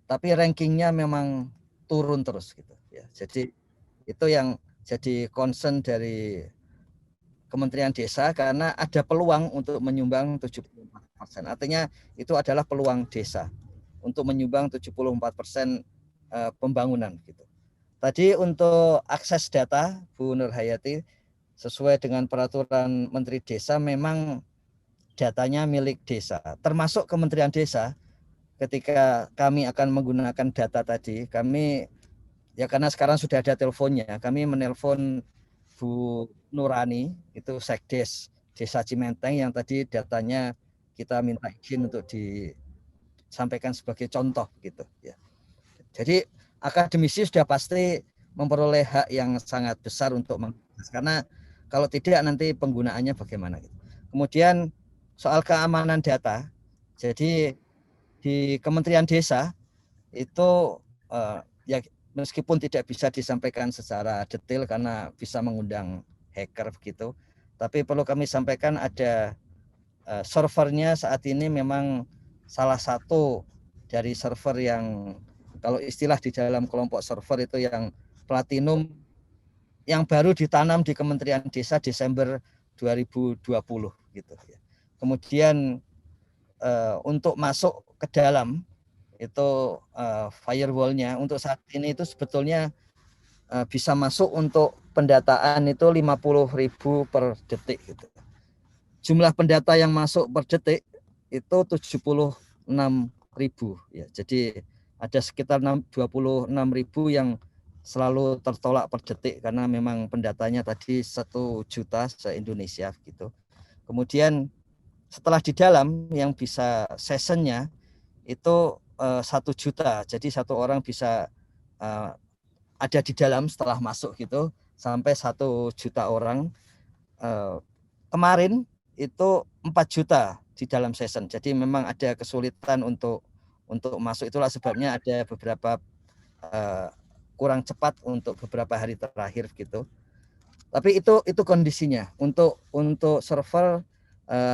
tapi rankingnya memang turun terus gitu ya. Jadi itu yang jadi concern dari Kementerian Desa, karena ada peluang untuk menyumbang 74%. Artinya itu adalah peluang desa untuk menyumbang 74% pembangunan gitu. Tadi untuk akses data Bu Nur Hayati, sesuai dengan peraturan Menteri Desa memang datanya milik desa, termasuk Kementerian Desa. Ketika kami akan menggunakan data tadi, kami ya karena sekarang sudah ada teleponnya, kami menelpon Bu Nurani, itu Sekdes Desa Cimenteng yang tadi datanya kita minta izin untuk disampaikan sebagai contoh gitu ya. Jadi akademisi sudah pasti memperoleh hak yang sangat besar untuk karena kalau tidak nanti penggunaannya bagaimana gitu. Kemudian soal keamanan data, jadi di Kementerian Desa itu ya meskipun tidak bisa disampaikan secara detail karena bisa mengundang hacker begitu, tapi perlu kami sampaikan ada servernya saat ini memang salah satu dari server yang kalau istilah di dalam kelompok server itu yang platinum yang baru ditanam di Kementerian Desa Desember 2020 gitu ya. Kemudian untuk masuk ke dalam itu firewall-nya untuk saat ini itu sebetulnya bisa masuk untuk pendataan itu 50.000 per detik gitu. Jumlah pendata yang masuk per detik itu 76.000 ya. Jadi ada sekitar 26.000 yang selalu tertolak per detik karena memang pendatanya tadi 1 juta se-Indonesia gitu. Kemudian setelah di dalam yang bisa sessionnya itu 1 juta. Jadi satu orang bisa ada di dalam setelah masuk gitu sampai 1 juta orang. Kemarin itu 4 juta di dalam session. Jadi memang ada kesulitan untuk untuk masuk. Itulah sebabnya ada beberapa kurang cepat untuk beberapa hari terakhir gitu. Tapi itu kondisinya untuk server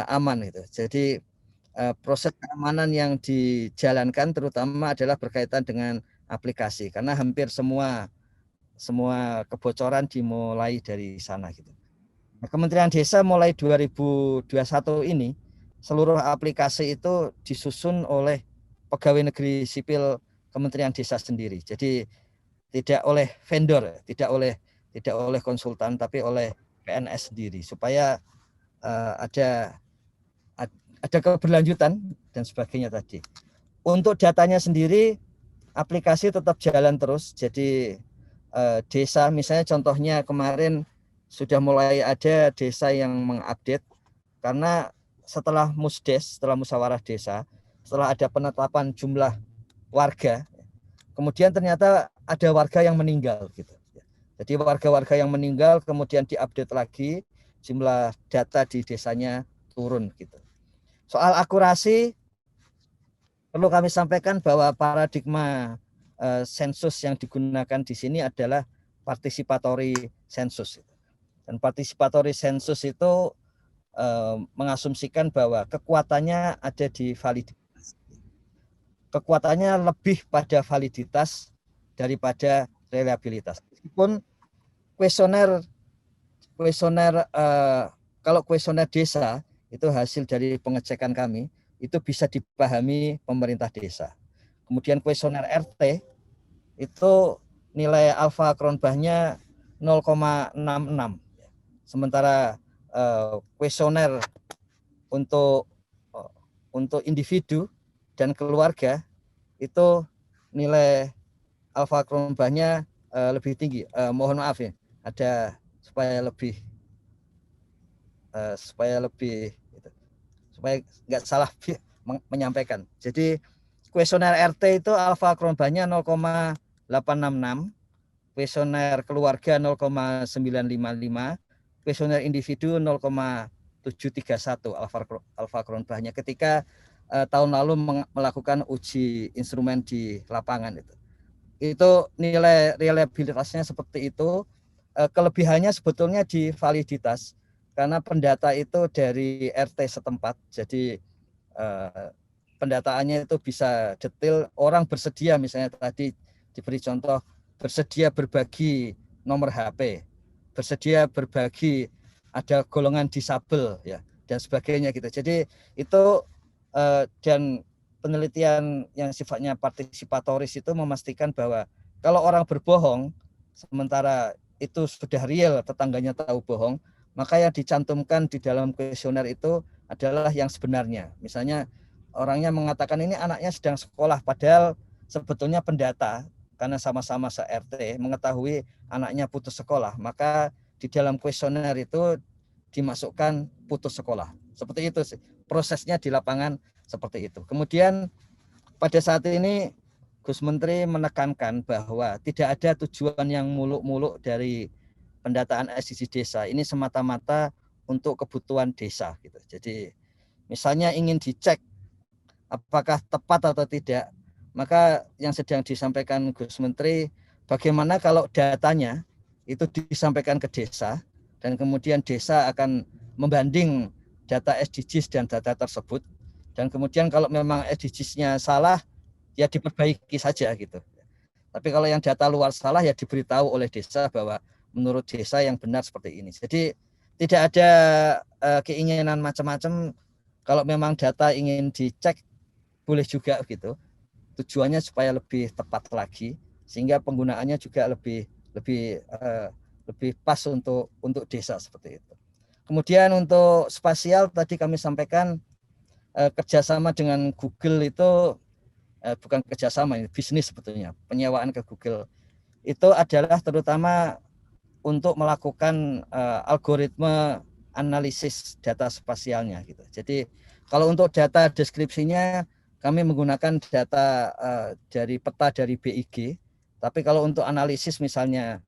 aman itu. Jadi proses keamanan yang dijalankan terutama adalah berkaitan dengan aplikasi, karena hampir semua kebocoran dimulai dari sana gitu. Nah, Kementerian Desa mulai 2021 ini seluruh aplikasi itu disusun oleh pegawai negeri sipil Kementerian Desa sendiri. Jadi tidak oleh vendor, tidak oleh konsultan, tapi oleh PNS sendiri, supaya ada keberlanjutan dan sebagainya tadi. Untuk datanya sendiri, aplikasi tetap jalan terus. Jadi desa, misalnya contohnya kemarin sudah mulai ada desa yang mengupdate, karena setelah musdes, setelah musyawarah desa, setelah ada penetapan jumlah warga, kemudian ternyata ada warga yang meninggal gitu. Jadi warga-warga yang meninggal kemudian diupdate lagi, jumlah data di desanya turun gitu. Soal akurasi, perlu kami sampaikan bahwa paradigma sensus yang digunakan di sini adalah participatory sensus. Dan participatory sensus itu mengasumsikan bahwa kekuatannya ada di validitas. Kekuatannya lebih pada validitas daripada reliabilitas. Meskipun kalau kuesioner desa itu hasil dari pengecekan kami, itu bisa dipahami pemerintah desa. Kemudian kuesioner RT itu nilai alfa Cronbachnya 0,66. Sementara kuesioner untuk individu dan keluarga itu nilai alfa Cronbachnya lebih tinggi. Mohon maaf ya, ada supaya nggak salah menyampaikan. Jadi kuesioner RT itu alfa Cronbachnya 0,866, kuesioner keluarga 0,955, kuesioner individu 0,731 alfa Cronbachnya ketika tahun lalu melakukan uji instrumen di lapangan itu. Itu nilai reliabilitasnya seperti itu. Kelebihannya sebetulnya di validitas, karena pendata itu dari RT setempat, jadi pendataannya itu bisa detail. Orang bersedia, misalnya tadi diberi contoh, bersedia berbagi nomor HP, bersedia berbagi ada golongan disabel ya dan sebagainya gitu. Jadi itu dan penelitian yang sifatnya partisipatoris itu memastikan bahwa kalau orang berbohong sementara itu sudah real, tetangganya tahu bohong, maka yang dicantumkan di dalam kuesioner itu adalah yang sebenarnya. Misalnya orangnya mengatakan ini anaknya sedang sekolah, padahal sebetulnya pendata karena sama-sama se-RT mengetahui anaknya putus sekolah, maka di dalam kuesioner itu dimasukkan putus sekolah. Seperti itu sih prosesnya di lapangan, seperti itu. Kemudian pada saat ini Gus Menteri menekankan bahwa tidak ada tujuan yang muluk-muluk dari pendataan SDGs desa. Ini semata-mata untuk kebutuhan desa gitu. Jadi misalnya ingin dicek apakah tepat atau tidak, maka yang sedang disampaikan Gus Menteri, bagaimana kalau datanya itu disampaikan ke desa dan kemudian desa akan membanding data SDGs dan data tersebut, dan kemudian kalau memang SDGs-nya salah ya diperbaiki saja gitu. Tapi kalau yang data luar salah ya diberitahu oleh desa bahwa menurut desa yang benar seperti ini. Jadi tidak ada keinginan macam-macam. Kalau memang data ingin dicek boleh juga gitu. Tujuannya supaya lebih tepat lagi sehingga penggunaannya juga lebih pas untuk desa seperti itu. Kemudian untuk spasial tadi kami sampaikan kerjasama dengan Google itu bukan kerjasama, ini bisnis sebetulnya. Penyewaan ke Google itu adalah terutama untuk melakukan algoritma analisis data spasialnya gitu. Jadi kalau untuk data deskripsinya kami menggunakan data dari peta dari BIG, tapi kalau untuk analisis misalnya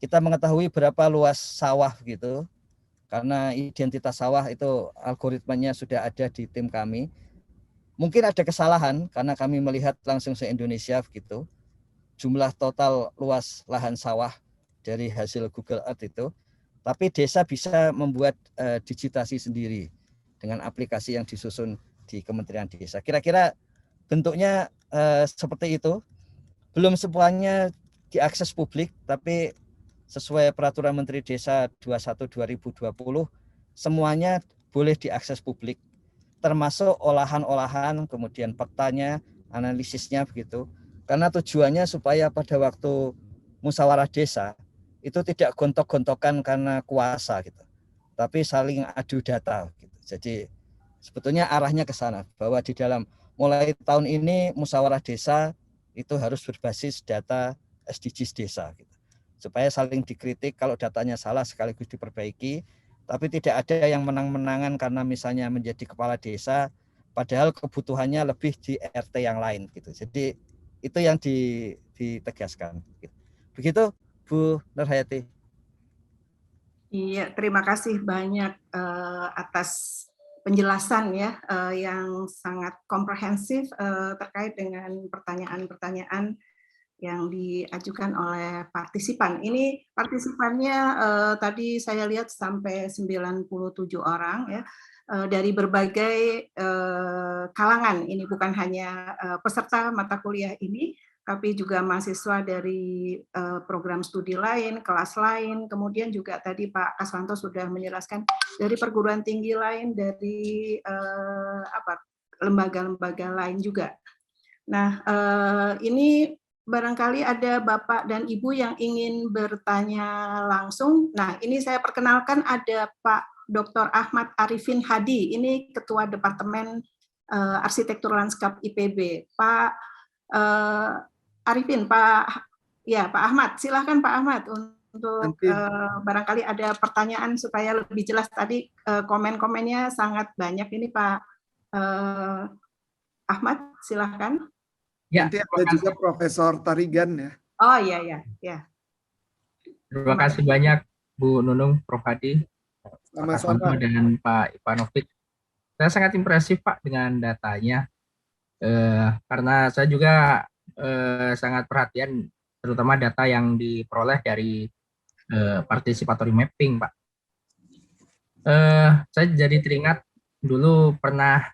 kita mengetahui berapa luas sawah gitu, karena identitas sawah itu algoritmanya sudah ada di tim kami. Mungkin ada kesalahan karena kami melihat langsung se-Indonesia begitu. Jumlah total luas lahan sawah dari hasil Google Earth itu, tapi desa bisa membuat digitasi sendiri dengan aplikasi yang disusun di Kementerian Desa. Kira-kira bentuknya seperti itu. Belum semuanya diakses publik, tapi sesuai Peraturan Menteri Desa 21/2020, semuanya boleh diakses publik, termasuk olahan-olahan, kemudian petanya, analisisnya begitu. Karena tujuannya supaya pada waktu musyawarah desa itu tidak gontok-gontokan karena kuasa gitu, tapi saling adu data gitu. Jadi sebetulnya arahnya ke sana, bahwa di dalam mulai tahun ini musyawarah desa itu harus berbasis data SDGs desa gitu. Supaya saling dikritik kalau datanya salah sekaligus diperbaiki, tapi tidak ada yang menang-menangan karena misalnya menjadi kepala desa padahal kebutuhannya lebih di RT yang lain gitu. Jadi itu yang ditegaskan. Begitu Bu Nurhayati. Iya, terima kasih banyak atas penjelasan ya yang sangat komprehensif terkait dengan pertanyaan-pertanyaan yang diajukan oleh partisipan. Ini partisipannya tadi saya lihat sampai 97 orang ya, dari berbagai kalangan. Ini bukan hanya peserta mata kuliah ini, tapi juga mahasiswa dari program studi lain, kelas lain, kemudian juga tadi Pak Kaswanto sudah menjelaskan dari perguruan tinggi lain, dari lembaga-lembaga lain juga. Nah, ini barangkali ada Bapak dan Ibu yang ingin bertanya langsung. Nah, ini saya perkenalkan ada Pak Dr. Ahmad Arifin Hadi, ini Ketua Departemen Arsitektur Lanskap IPB. Pak Arifin, Pak Ahmad, silakan Pak Ahmad untuk barangkali ada pertanyaan supaya lebih jelas. Tadi komen-komennya sangat banyak ini Pak Ahmad, silakan. Ya, nanti ada juga Profesor Tarigan ya. Oh iya. Terima kasih banyak Bu Nunung, Prof. Hadi, Pak Kaswanto, dan Pak Ivanovic. Saya sangat impresif Pak dengan datanya, karena saya juga sangat perhatian terutama data yang diperoleh dari participatory mapping Pak. Saya jadi teringat dulu pernah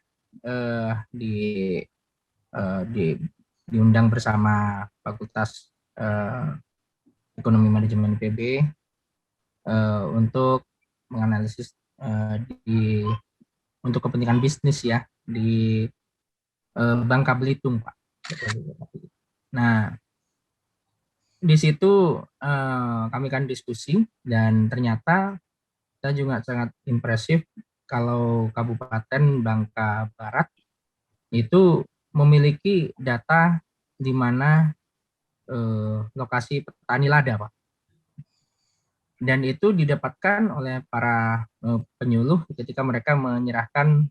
diundang bersama Fakultas Ekonomi Manajemen IPB untuk menganalisis untuk kepentingan bisnis ya di Bangka Belitung Pak. Nah, di situ kami kan diskusi dan ternyata saya juga sangat impresif kalau Kabupaten Bangka Barat itu memiliki data di mana lokasi petani lada, Pak. Dan itu didapatkan oleh para penyuluh ketika mereka menyerahkan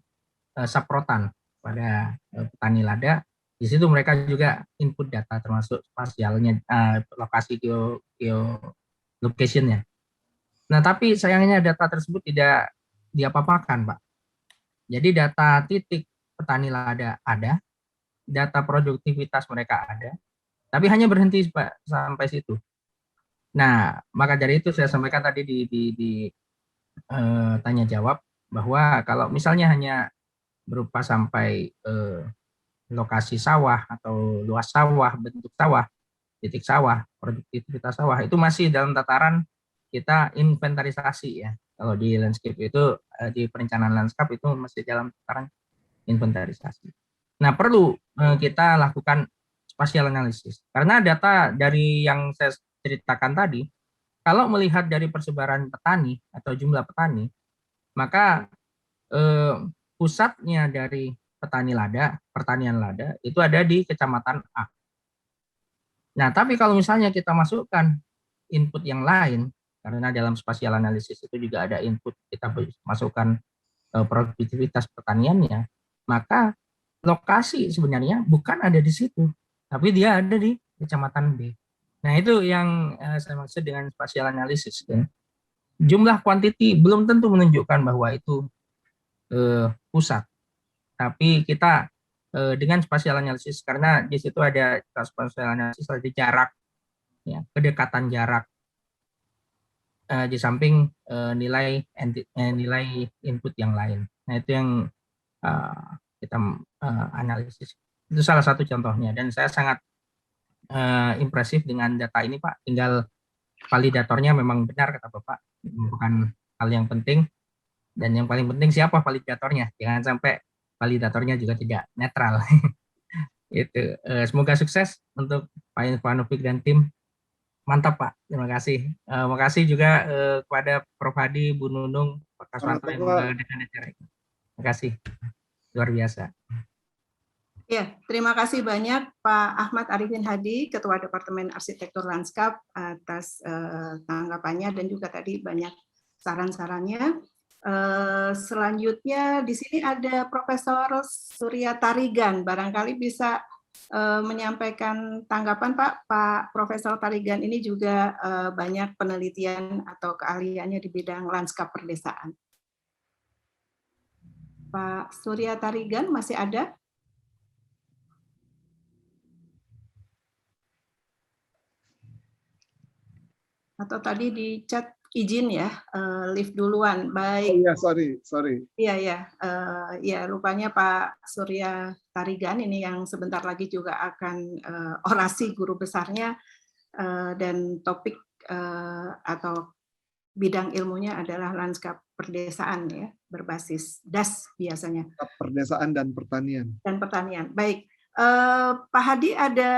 saprotan pada petani lada. Di situ mereka juga input data termasuk spasialnya, lokasi geolocation-nya. Nah, tapi sayangnya data tersebut tidak diapa-apakan, Pak. Jadi data titik petani lada ada, data produktivitas mereka ada, tapi hanya berhenti Pak sampai situ. Nah, maka dari itu saya sampaikan tadi di tanya jawab bahwa kalau misalnya hanya berupa sampai lokasi sawah atau luas sawah, bentuk sawah, titik sawah, produktivitas sawah itu masih dalam tataran kita inventarisasi ya. Kalau di landscape itu di perencanaan lanskap itu masih dalam tataran inventarisasi. Nah, perlu kita lakukan spatial analysis. Karena data dari yang saya ceritakan tadi, kalau melihat dari persebaran petani atau jumlah petani, maka pusatnya dari petani lada, pertanian lada, itu ada di Kecamatan A. Nah, tapi kalau misalnya kita masukkan input yang lain, karena dalam spatial analysis itu juga ada input, kita masukkan produktivitas pertaniannya, maka lokasi sebenarnya bukan ada di situ, tapi dia ada di Kecamatan B. Nah, itu yang saya maksud dengan spatial analysis. Kan? Jumlah kuantiti belum tentu menunjukkan bahwa itu pusat, tapi kita dengan spatial analysis, karena di situ ada spatial analysis, ada jarak, ya, kedekatan jarak, di samping nilai input yang lain. Nah, itu yang kita analisis. Itu salah satu contohnya, dan saya sangat impresif dengan data ini, Pak. Tinggal validatornya memang benar, kata Bapak, bukan hal yang penting. Dan yang paling penting siapa validatornya, jangan sampai validatornya juga tidak netral. Itu semoga sukses untuk Pak Ivanovic dan tim. Mantap, Pak, terima kasih. Terima kasih juga kepada Prof. Hadi, Bu Nunung, Pak Kaswanto yang mengadakan acara ini. Terima kasih, luar biasa. Ya, terima kasih banyak Pak Ahmad Arifin Hadi, Ketua Departemen Arsitektur Lanskap, atas tanggapannya dan juga tadi banyak saran-sarannya. Selanjutnya di sini ada Profesor Surya Tarigan, barangkali bisa menyampaikan tanggapan, Pak. Pak Profesor Tarigan ini juga banyak penelitian atau keahliannya di bidang lanskap perdesaan. Pak Surya Tarigan masih ada? Atau tadi di chat izin ya, live duluan. Baik. Oh iya, sorry. Iya, ya rupanya Pak Surya Tarigan ini yang sebentar lagi juga akan orasi guru besarnya, dan topik atau bidang ilmunya adalah lanskap perdesaan ya, berbasis DAS biasanya. Perdesaan dan pertanian. Dan pertanian. Baik, Pak Hadi ada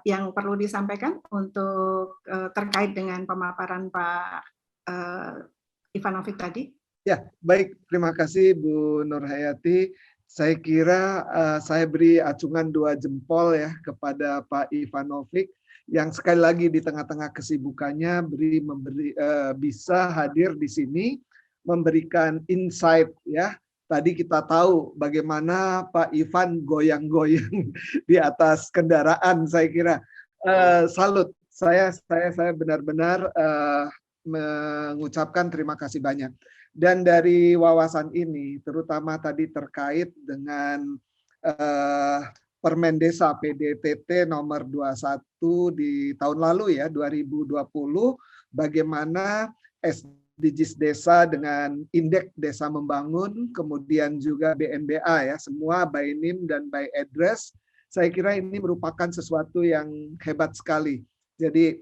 yang perlu disampaikan untuk terkait dengan pemaparan Pak Ivanovic tadi? Ya, baik. Terima kasih Bu Nurhayati. Saya kira saya beri acungan 2 jempol ya kepada Pak Ivanovic yang sekali lagi di tengah-tengah kesibukannya bisa hadir di sini memberikan insight ya. Tadi kita tahu bagaimana Pak Ivan goyang-goyang di atas kendaraan, saya kira. Salut, saya benar-benar mengucapkan terima kasih banyak. Dan dari wawasan ini, terutama tadi terkait dengan Permen Desa PDTT nomor 21 di tahun lalu ya, 2020, bagaimana SDGs desa dengan indeks desa membangun, kemudian juga BNBA ya, semua by name dan by address. Saya kira ini merupakan sesuatu yang hebat sekali. Jadi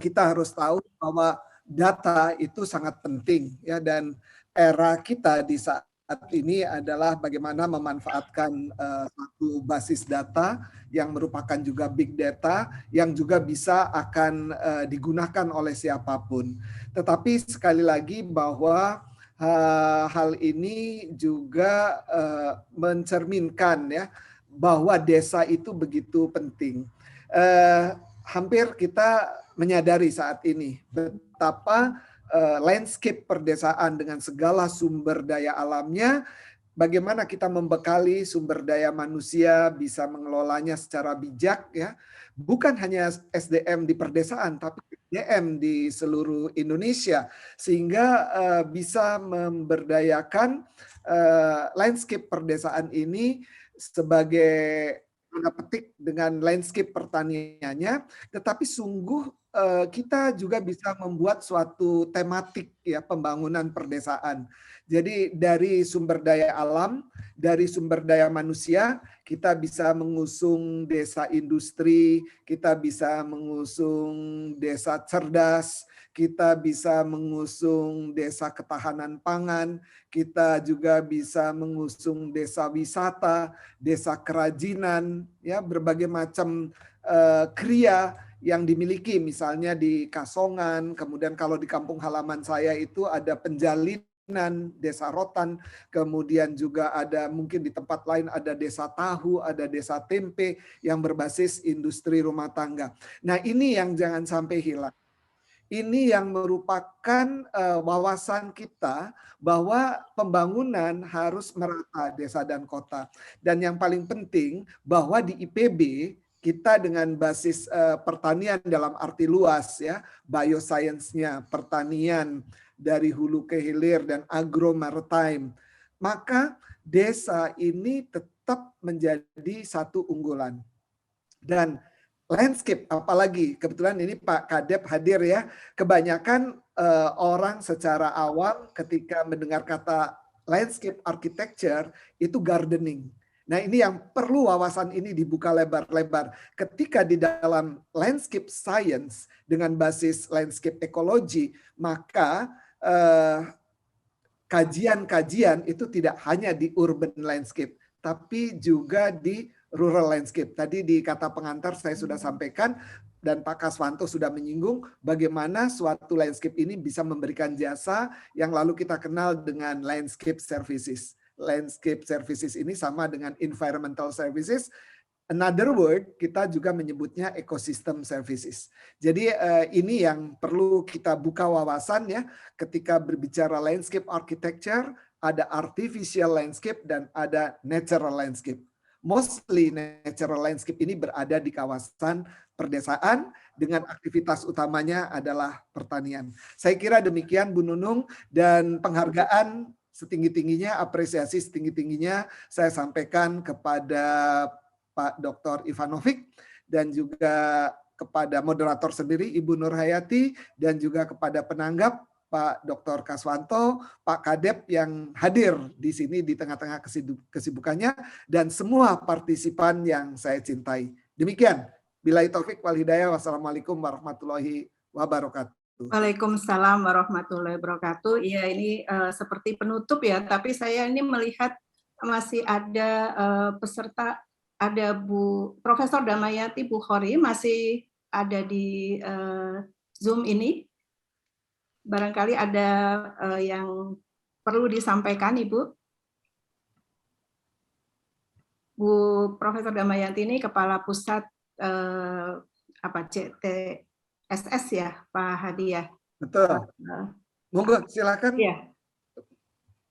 kita harus tahu bahwa data itu sangat penting ya, dan era kita di saat ini adalah bagaimana memanfaatkan satu basis data yang merupakan juga big data yang juga bisa akan digunakan oleh siapapun. Tetapi sekali lagi bahwa hal ini juga mencerminkan ya bahwa desa itu begitu penting. Hampir kita menyadari saat ini betapa landscape perdesaan dengan segala sumber daya alamnya, bagaimana kita membekali sumber daya manusia bisa mengelolanya secara bijak ya, bukan hanya SDM di perdesaan tapi SDM di seluruh Indonesia, sehingga bisa memberdayakan landscape perdesaan ini sebagai tanda petik dengan landscape pertaniannya, tetapi sungguh kita juga bisa membuat suatu tematik ya pembangunan perdesaan. Jadi dari sumber daya alam, dari sumber daya manusia, kita bisa mengusung desa industri, kita bisa mengusung desa cerdas, kita bisa mengusung desa ketahanan pangan, kita juga bisa mengusung desa wisata, desa kerajinan, ya berbagai macam kriya yang dimiliki, misalnya di Kasongan, kemudian kalau di kampung halaman saya itu ada penjalinan, desa rotan, kemudian juga ada mungkin di tempat lain ada desa tahu, ada desa tempe yang berbasis industri rumah tangga. Nah ini yang jangan sampai hilang. Ini yang merupakan wawasan kita bahwa pembangunan harus merata desa dan kota. Dan yang paling penting bahwa di IPB kita dengan basis pertanian dalam arti luas ya, bioscience-nya, pertanian dari hulu ke hilir dan agro maritime. Maka desa ini tetap menjadi satu unggulan. Dan landscape, apalagi kebetulan ini Pak Kadep hadir ya, kebanyakan orang secara awam ketika mendengar kata landscape architecture itu gardening. Nah, ini yang perlu wawasan ini dibuka lebar-lebar. Ketika di dalam landscape science dengan basis landscape ekologi, maka kajian-kajian itu tidak hanya di urban landscape, tapi juga di rural landscape. Tadi di kata pengantar saya sudah sampaikan dan Pak Kaswanto sudah menyinggung bagaimana suatu landscape ini bisa memberikan jasa yang lalu kita kenal dengan landscape services. Landscape services ini sama dengan environmental services. Another word, kita juga menyebutnya ecosystem services. Jadi ini yang perlu kita buka wawasan ya, ketika berbicara landscape architecture, ada artificial landscape dan ada natural landscape. Mostly natural landscape ini berada di kawasan perdesaan dengan aktivitas utamanya adalah pertanian. Saya kira demikian Bu Nunung, dan penghargaan setinggi-tingginya, apresiasi setinggi-tingginya saya sampaikan kepada Pak Dr. Ivanovic dan juga kepada moderator sendiri Ibu Nur Hayati dan juga kepada penanggap Pak Dr. Kaswanto, Pak Kadep yang hadir di sini di tengah-tengah kesibukannya, dan semua partisipan yang saya cintai. Demikian. Billahi taufik wal hidayah. Wassalamualaikum warahmatullahi wabarakatuh. Waalaikumsalam warahmatullahi wabarakatuh. Iya, ini seperti penutup ya, tapi saya ini melihat masih ada peserta, ada Bu Profesor Damayati Bukhori masih ada di Zoom ini. Barangkali ada yang perlu disampaikan, Ibu. Bu Profesor Damayanti ini Kepala Pusat CTSS ya, Pak Hadi ya. Betul. Monggo silakan. Ya.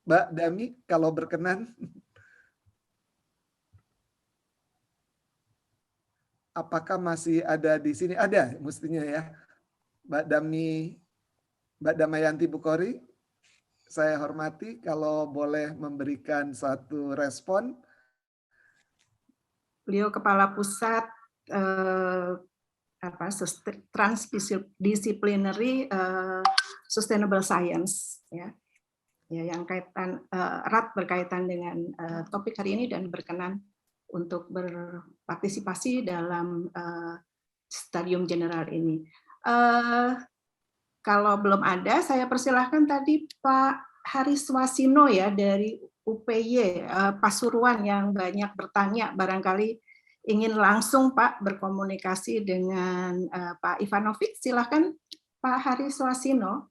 Mbak Dami kalau berkenan. Apakah masih ada di sini? Ada mestinya ya. Mbak Damayanti Bukhori, saya hormati kalau boleh memberikan satu respon. Beliau Kepala Pusat Transdisciplinary Sustainable Science ya. Ya, yang kaitan erat berkaitan dengan topik hari ini dan berkenan untuk berpartisipasi dalam stadium general ini. Kalau belum ada, saya persilahkan tadi Pak Hariswasino ya dari UPY Pasuruan yang banyak bertanya, barangkali ingin langsung Pak berkomunikasi dengan Pak Ivanovic. Silahkan Pak Hariswasino.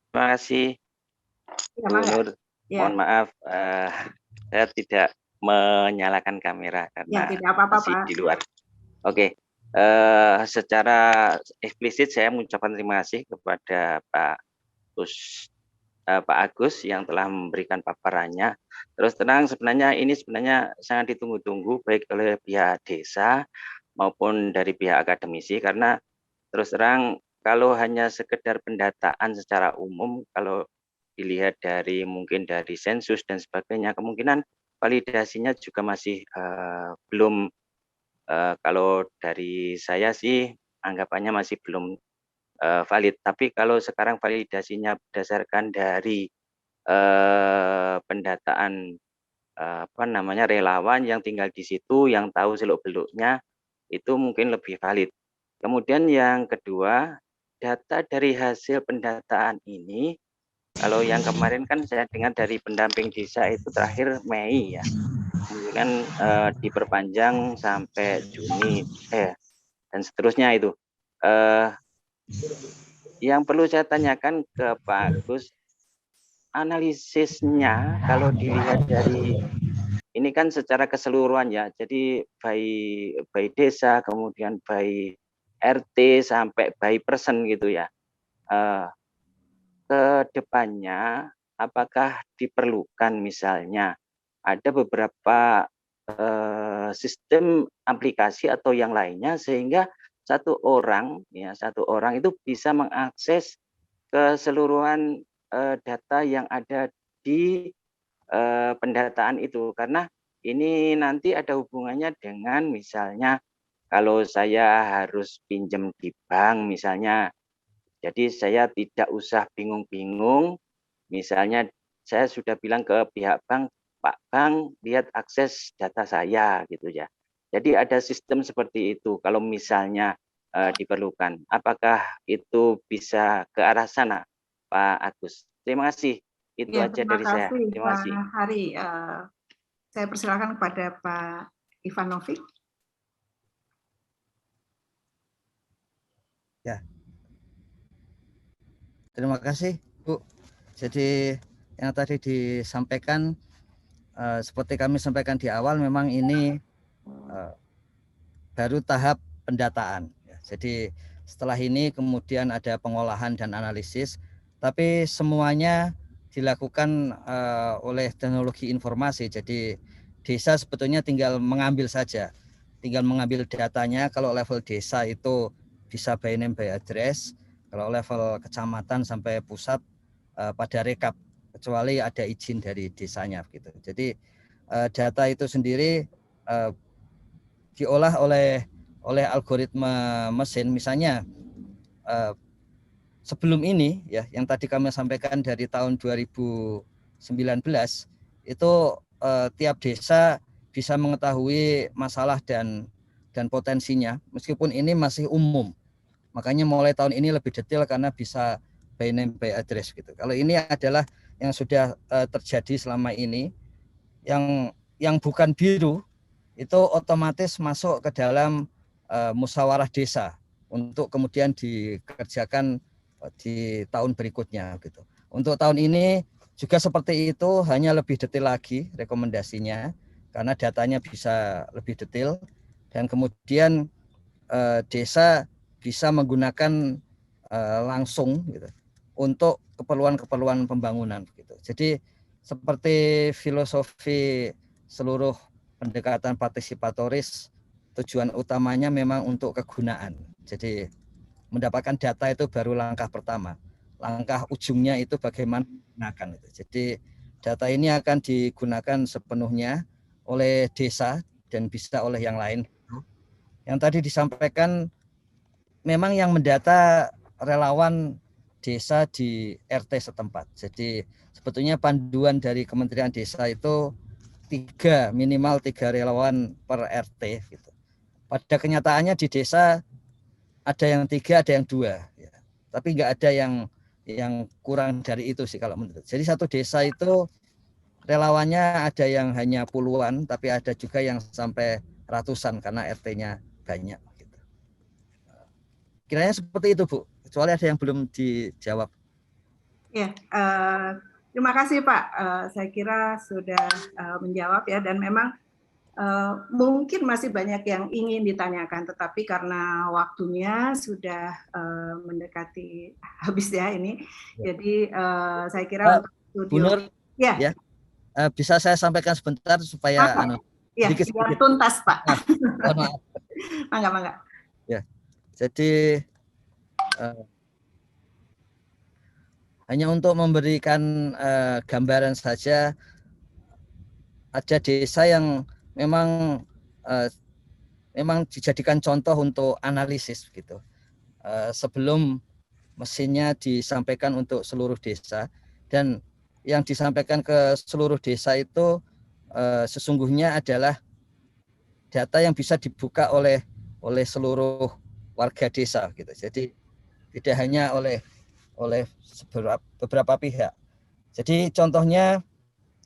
Terima kasih, Ya, Bu Nur. ya. Mohon maaf, saya tidak menyalakan kamera karena ya, tidak apa-apa, masih Pak. di luar. Oke, secara eksplisit saya mengucapkan terima kasih kepada Pak Agus yang telah memberikan paparannya. Terus terang sebenarnya ini sangat ditunggu-tunggu baik oleh pihak desa maupun dari pihak akademisi, karena terus terang kalau hanya sekedar pendataan secara umum, kalau dilihat mungkin dari sensus dan sebagainya, kemungkinan validasinya juga masih belum, kalau dari saya sih anggapannya masih belum valid. Tapi kalau sekarang validasinya berdasarkan dari pendataan relawan yang tinggal di situ, yang tahu seluk-beluknya, itu mungkin lebih valid. Kemudian yang kedua, data dari hasil pendataan ini, kalau yang kemarin kan saya dengar dari pendamping desa itu terakhir Mei ya, kemudian diperpanjang sampai Juni dan seterusnya itu. Yang perlu saya tanyakan ke Pak Agus, analisisnya kalau dilihat dari ini kan secara keseluruhan ya, jadi by desa, kemudian by RT sampai by person gitu ya. Ke depannya apakah diperlukan misalnya ada beberapa sistem aplikasi atau yang lainnya sehingga satu orang itu bisa mengakses keseluruhan data yang ada di pendataan itu, karena ini nanti ada hubungannya dengan misalnya kalau saya harus pinjam di bank misalnya, jadi saya tidak usah bingung-bingung, misalnya saya sudah bilang ke pihak bank, Pak Bank lihat akses data saya gitu ya. Jadi ada sistem seperti itu kalau misalnya diperlukan. Apakah itu bisa ke arah sana, Pak Agus? Terima kasih. Itu Ya, aja terima dari saya. kasih Terima Pak kasih. Hari. Saya persilakan kepada Pak Ivanovic. Ya, terima kasih Bu. Jadi yang tadi disampaikan seperti kami sampaikan di awal, memang ini baru tahap pendataan. Jadi setelah ini kemudian ada pengolahan dan analisis, tapi semuanya dilakukan oleh teknologi informasi. Jadi desa sebetulnya tinggal mengambil saja, tinggal mengambil datanya. Kalau level desa itu bisa by name by address, kalau level kecamatan sampai pusat pada rekap, kecuali ada izin dari desanya gitu. Jadi data itu sendiri diolah oleh algoritma mesin. Misalnya sebelum ini ya, yang tadi kami sampaikan dari tahun 2019 itu tiap desa bisa mengetahui masalah dan potensinya, meskipun ini masih umum. Makanya mulai tahun ini lebih detail karena bisa by name by address gitu. Kalau ini adalah yang sudah terjadi selama ini, yang bukan biru itu otomatis masuk ke dalam musyawarah desa untuk kemudian dikerjakan di tahun berikutnya gitu. Untuk tahun ini juga seperti itu, hanya lebih detail lagi rekomendasinya karena datanya bisa lebih detail, dan kemudian desa bisa menggunakan langsung gitu untuk keperluan pembangunan gitu. Jadi seperti filosofi seluruh pendekatan partisipatoris, tujuan utamanya memang untuk kegunaan. Jadi mendapatkan data itu baru langkah pertama. Langkah ujungnya itu bagaimana menggunakan itu. Jadi data ini akan digunakan sepenuhnya oleh desa dan bisa oleh yang lain. Yang tadi disampaikan, memang yang mendata relawan desa di RT setempat. Jadi sebetulnya panduan dari Kementerian Desa itu minimal tiga relawan per RT gitu. Pada kenyataannya di desa ada yang 3, ada yang 2 ya. Tapi nggak ada yang kurang dari itu sih kalau menurut. Jadi satu desa itu relawannya ada yang hanya puluhan, tapi ada juga yang sampai ratusan karena RT-nya banyak gitu. Kiranya seperti itu Bu, kecuali ada yang belum dijawab. Ya, terima kasih Pak. Saya kira sudah menjawab ya, dan memang mungkin masih banyak yang ingin ditanyakan, tetapi karena waktunya sudah mendekati habis ya ini, jadi saya kira untuk studio, Bu Nur, ya, bisa saya sampaikan sebentar supaya ya, biar tuntas Pak. Mohon maaf. Mangga. Ya, jadi hanya untuk memberikan gambaran saja, ada desa yang memang dijadikan contoh untuk analisis gitu. Sebelum mesinnya disampaikan untuk seluruh desa, dan yang disampaikan ke seluruh desa itu sesungguhnya adalah data yang bisa dibuka oleh seluruh warga desa gitu. Jadi tidak hanya oleh beberapa pihak. Jadi contohnya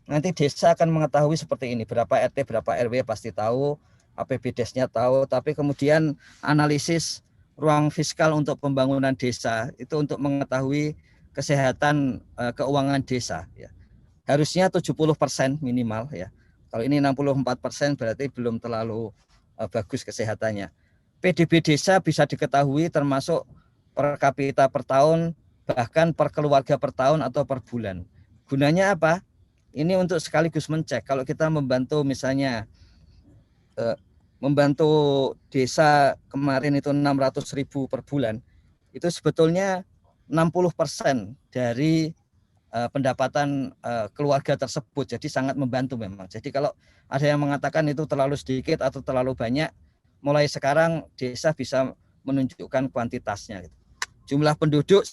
nanti desa akan mengetahui seperti ini, berapa RT, berapa RW pasti tahu, APBDes-nya tahu, tapi kemudian analisis ruang fiskal untuk pembangunan desa itu untuk mengetahui kesehatan keuangan desa ya. Harusnya 70% minimal ya. Kalau ini 64% berarti belum terlalu bagus kesehatannya. PDB desa bisa diketahui termasuk per kapita per tahun, bahkan per keluarga per tahun atau per bulan. Gunanya apa? Ini untuk sekaligus mencek. Kalau kita membantu misalnya membantu desa kemarin itu 600.000 per bulan, itu sebetulnya 60% dari pendapatan keluarga tersebut. Jadi sangat membantu memang. Jadi kalau ada yang mengatakan itu terlalu sedikit atau terlalu banyak, mulai sekarang desa bisa menunjukkan kuantitasnya. Jumlah penduduk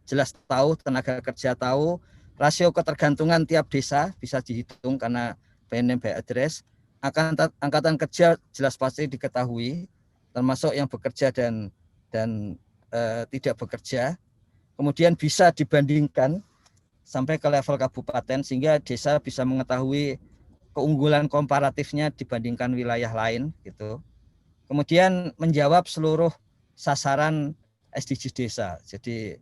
jelas tahu, tenaga kerja tahu, rasio ketergantungan tiap desa bisa dihitung karena by name by address. Angkatan kerja jelas pasti diketahui, termasuk yang bekerja dan tidak bekerja. Kemudian bisa dibandingkan sampai ke level kabupaten sehingga desa bisa mengetahui keunggulan komparatifnya dibandingkan wilayah lain gitu. Kemudian menjawab seluruh sasaran SDGs desa. Jadi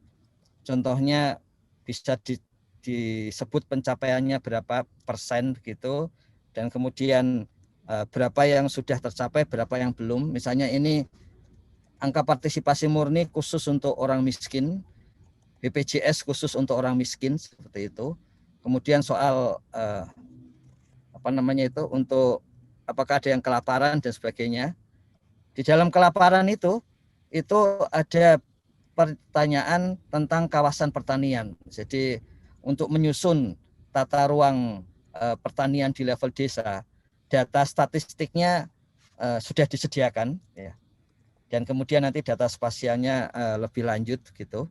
contohnya bisa disebut pencapaiannya berapa persen begitu, dan kemudian berapa yang sudah tercapai, berapa yang belum. Misalnya ini angka partisipasi murni khusus untuk orang miskin, BPJS khusus untuk orang miskin seperti itu. Kemudian soal untuk apakah ada yang kelaparan dan sebagainya. Di dalam kelaparan itu ada pertanyaan tentang kawasan pertanian. Jadi untuk menyusun tata ruang pertanian di level desa, data statistiknya sudah disediakan, ya. Dan kemudian nanti data spasialnya lebih lanjut gitu.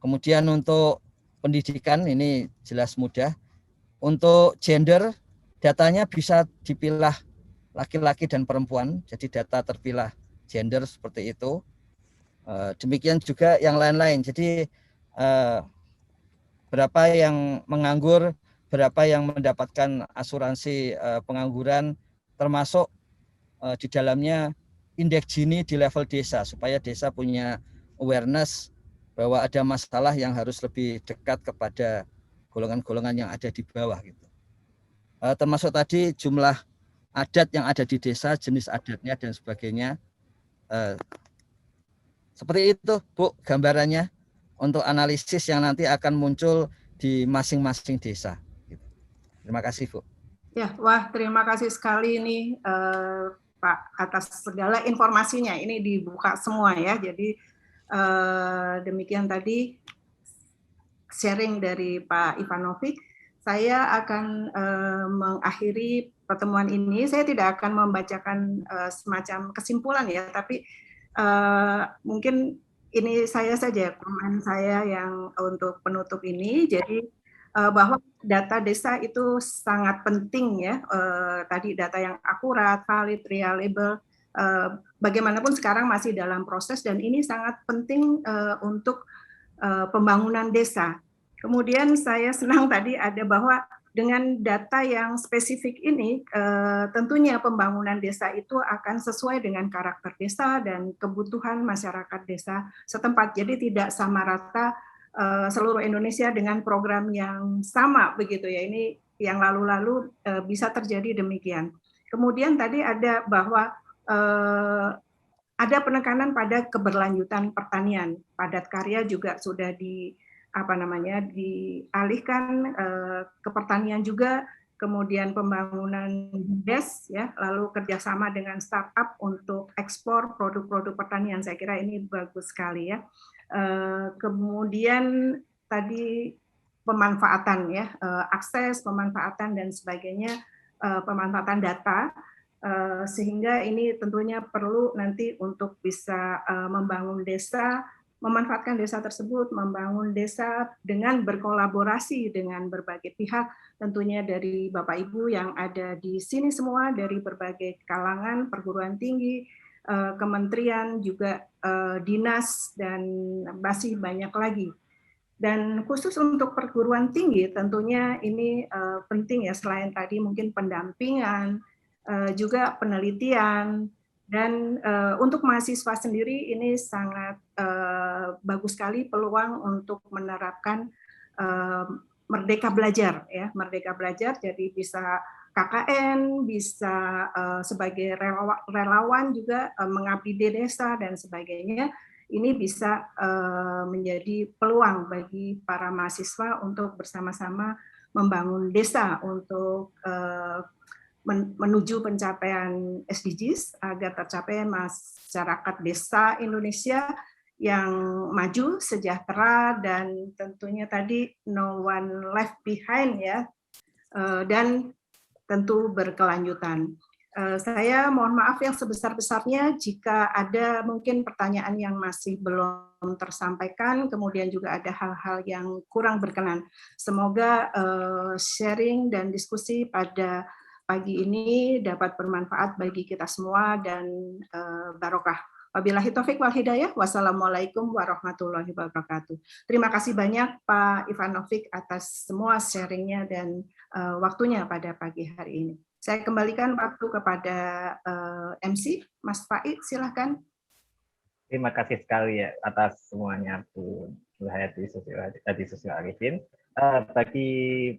Kemudian untuk pendidikan ini jelas mudah. Untuk gender, datanya bisa dipilah laki-laki dan perempuan, jadi data terpilah gender seperti itu. Demikian juga yang lain-lain. Jadi berapa yang menganggur, berapa yang mendapatkan asuransi pengangguran, termasuk di dalamnya indeks Gini di level desa, supaya desa punya awareness bahwa ada masalah yang harus lebih dekat kepada golongan-golongan yang ada di bawah gitu. Termasuk tadi jumlah adat yang ada di desa, jenis adatnya dan sebagainya. Seperti itu Bu gambarannya untuk analisis yang nanti akan muncul di masing-masing desa. Terima kasih Bu. Ya, wah terima kasih sekali nih Pak atas segala informasinya. Ini dibuka semua ya. Jadi demikian tadi sharing dari Pak Ivanovic. Saya akan mengakhiri pertemuan ini. Saya tidak akan membacakan semacam kesimpulan ya, tapi mungkin ini saya saja komen saya yang untuk penutup ini. Jadi bahwa data desa itu sangat penting ya. Tadi data yang akurat, valid, reliable. Bagaimanapun sekarang masih dalam proses dan ini sangat penting untuk pembangunan desa. Kemudian saya senang tadi ada bahwa dengan data yang spesifik ini, tentunya pembangunan desa itu akan sesuai dengan karakter desa dan kebutuhan masyarakat desa setempat. Jadi tidak sama rata seluruh Indonesia dengan program yang sama begitu ya. Ini yang lalu-lalu bisa terjadi demikian. Kemudian tadi ada bahwa ada penekanan pada keberlanjutan pertanian. Padat karya juga sudah dialihkan ke pertanian juga, kemudian pembangunan BUMDes ya, lalu kerjasama dengan startup untuk ekspor produk-produk pertanian. Saya kira ini bagus sekali ya. Kemudian tadi pemanfaatan ya, akses, pemanfaatan dan sebagainya, pemanfaatan data, sehingga ini tentunya perlu nanti untuk bisa membangun desa, memanfaatkan desa tersebut, membangun desa dengan berkolaborasi dengan berbagai pihak, tentunya dari Bapak Ibu yang ada di sini semua, dari berbagai kalangan, perguruan tinggi, kementerian, juga dinas, dan masih banyak lagi. Dan khusus untuk perguruan tinggi, tentunya ini penting ya, selain tadi mungkin pendampingan, juga penelitian, dan untuk mahasiswa sendiri ini sangat bagus sekali peluang untuk menerapkan Merdeka Belajar ya, Merdeka Belajar. Jadi bisa KKN, bisa sebagai relawan juga mengabdi di desa dan sebagainya. Ini bisa menjadi peluang bagi para mahasiswa untuk bersama-sama membangun desa untuk menuju pencapaian SDGs agar tercapai masyarakat desa Indonesia yang maju, sejahtera, dan tentunya tadi no one left behind ya, dan tentu berkelanjutan. Saya mohon maaf yang sebesar-besarnya jika ada mungkin pertanyaan yang masih belum tersampaikan, kemudian juga ada hal-hal yang kurang berkenan. Semoga sharing dan diskusi pada pagi ini dapat bermanfaat bagi kita semua dan barokah. Wabillahi taufik wal hidayah. Wassalamualaikum warahmatullahi wabarakatuh. Terima kasih banyak Pak Ivanovic atas semua sharingnya dan waktunya pada pagi hari ini. Saya kembalikan waktu kepada MC, Mas Faik, silahkan. Terima kasih sekali ya atas semuanya Bu Hayati Sosial Arifin. Bagi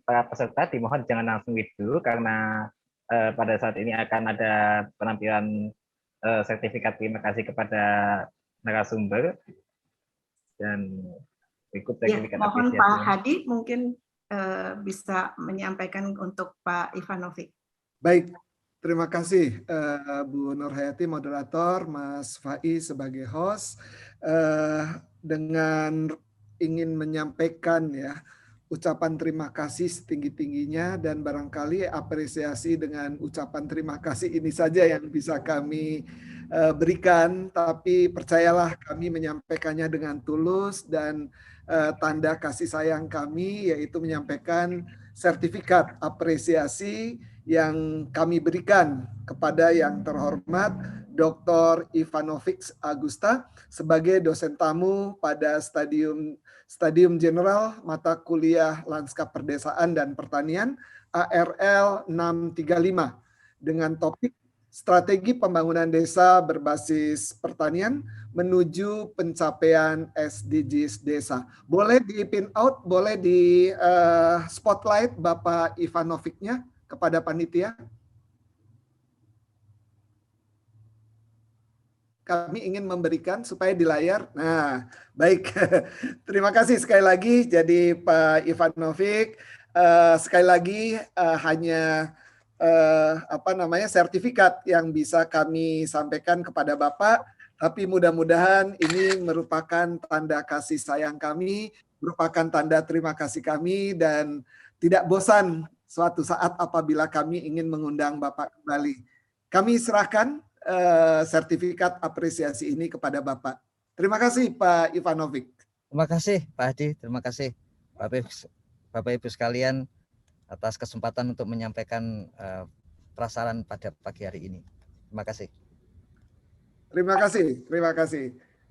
para peserta dimohon jangan langsung withdraw karena pada saat ini akan ada penampilan sertifikat terima kasih kepada narasumber dan berikut sertifikat mohon apresiasi. Pak Hadi mungkin bisa menyampaikan untuk Pak Ivanovic. Baik, terima kasih Bu Nurhayati moderator, Mas Fai sebagai host. Dengan ingin menyampaikan ya ucapan terima kasih setinggi-tingginya dan barangkali apresiasi dengan ucapan terima kasih ini saja yang bisa kami berikan, tapi percayalah kami menyampaikannya dengan tulus dan tanda kasih sayang kami yaitu menyampaikan sertifikat apresiasi yang kami berikan kepada yang terhormat Dr. Ivanovic Agusta sebagai dosen tamu pada Stadium General Mata Kuliah Lanskap Perdesaan dan Pertanian ARL 635 dengan topik Strategi Pembangunan Desa Berbasis Pertanian menuju pencapaian SDGs Desa. Boleh di pin out, boleh di spotlight Bapak Ivanovic-nya kepada panitia. Kami ingin memberikan supaya di layar. Nah, baik. Terima kasih sekali lagi. Jadi Pak Ivanovic, sekali lagi hanya sertifikat yang bisa kami sampaikan kepada Bapak. Tapi mudah-mudahan ini merupakan tanda kasih sayang kami, merupakan tanda terima kasih kami dan tidak bosan suatu saat apabila kami ingin mengundang Bapak kembali. Kami serahkan sertifikat apresiasi ini kepada Bapak. Terima kasih Pak Ivanovic. Terima kasih Pak Hadi, terima kasih Bapak Ibu sekalian atas kesempatan untuk menyampaikan prasaran pada pagi hari ini. Terima kasih. Terima kasih, terima kasih.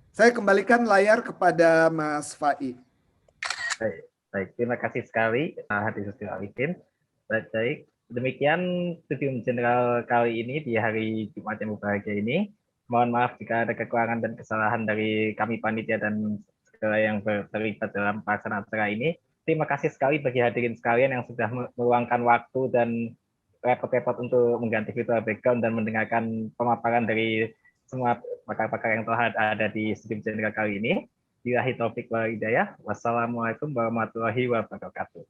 Saya kembalikan layar kepada Mas Fai. Baik, terima kasih sekali Hadi Sosial Arifin. Baik, demikian Studium General kali ini di hari Jumat yang berbahagia ini. Mohon maaf jika ada kekurangan dan kesalahan dari kami panitia dan segala yang terlibat dalam pelaksanaan acara ini. Terima kasih sekali bagi hadirin sekalian yang sudah meluangkan waktu dan repot-repot untuk mengganti virtual background dan mendengarkan pemaparan dari semua pakar-pakar yang telah ada di Studium General kali ini. Billahi taufik wal hidayah. Wassalamualaikum warahmatullahi wabarakatuh.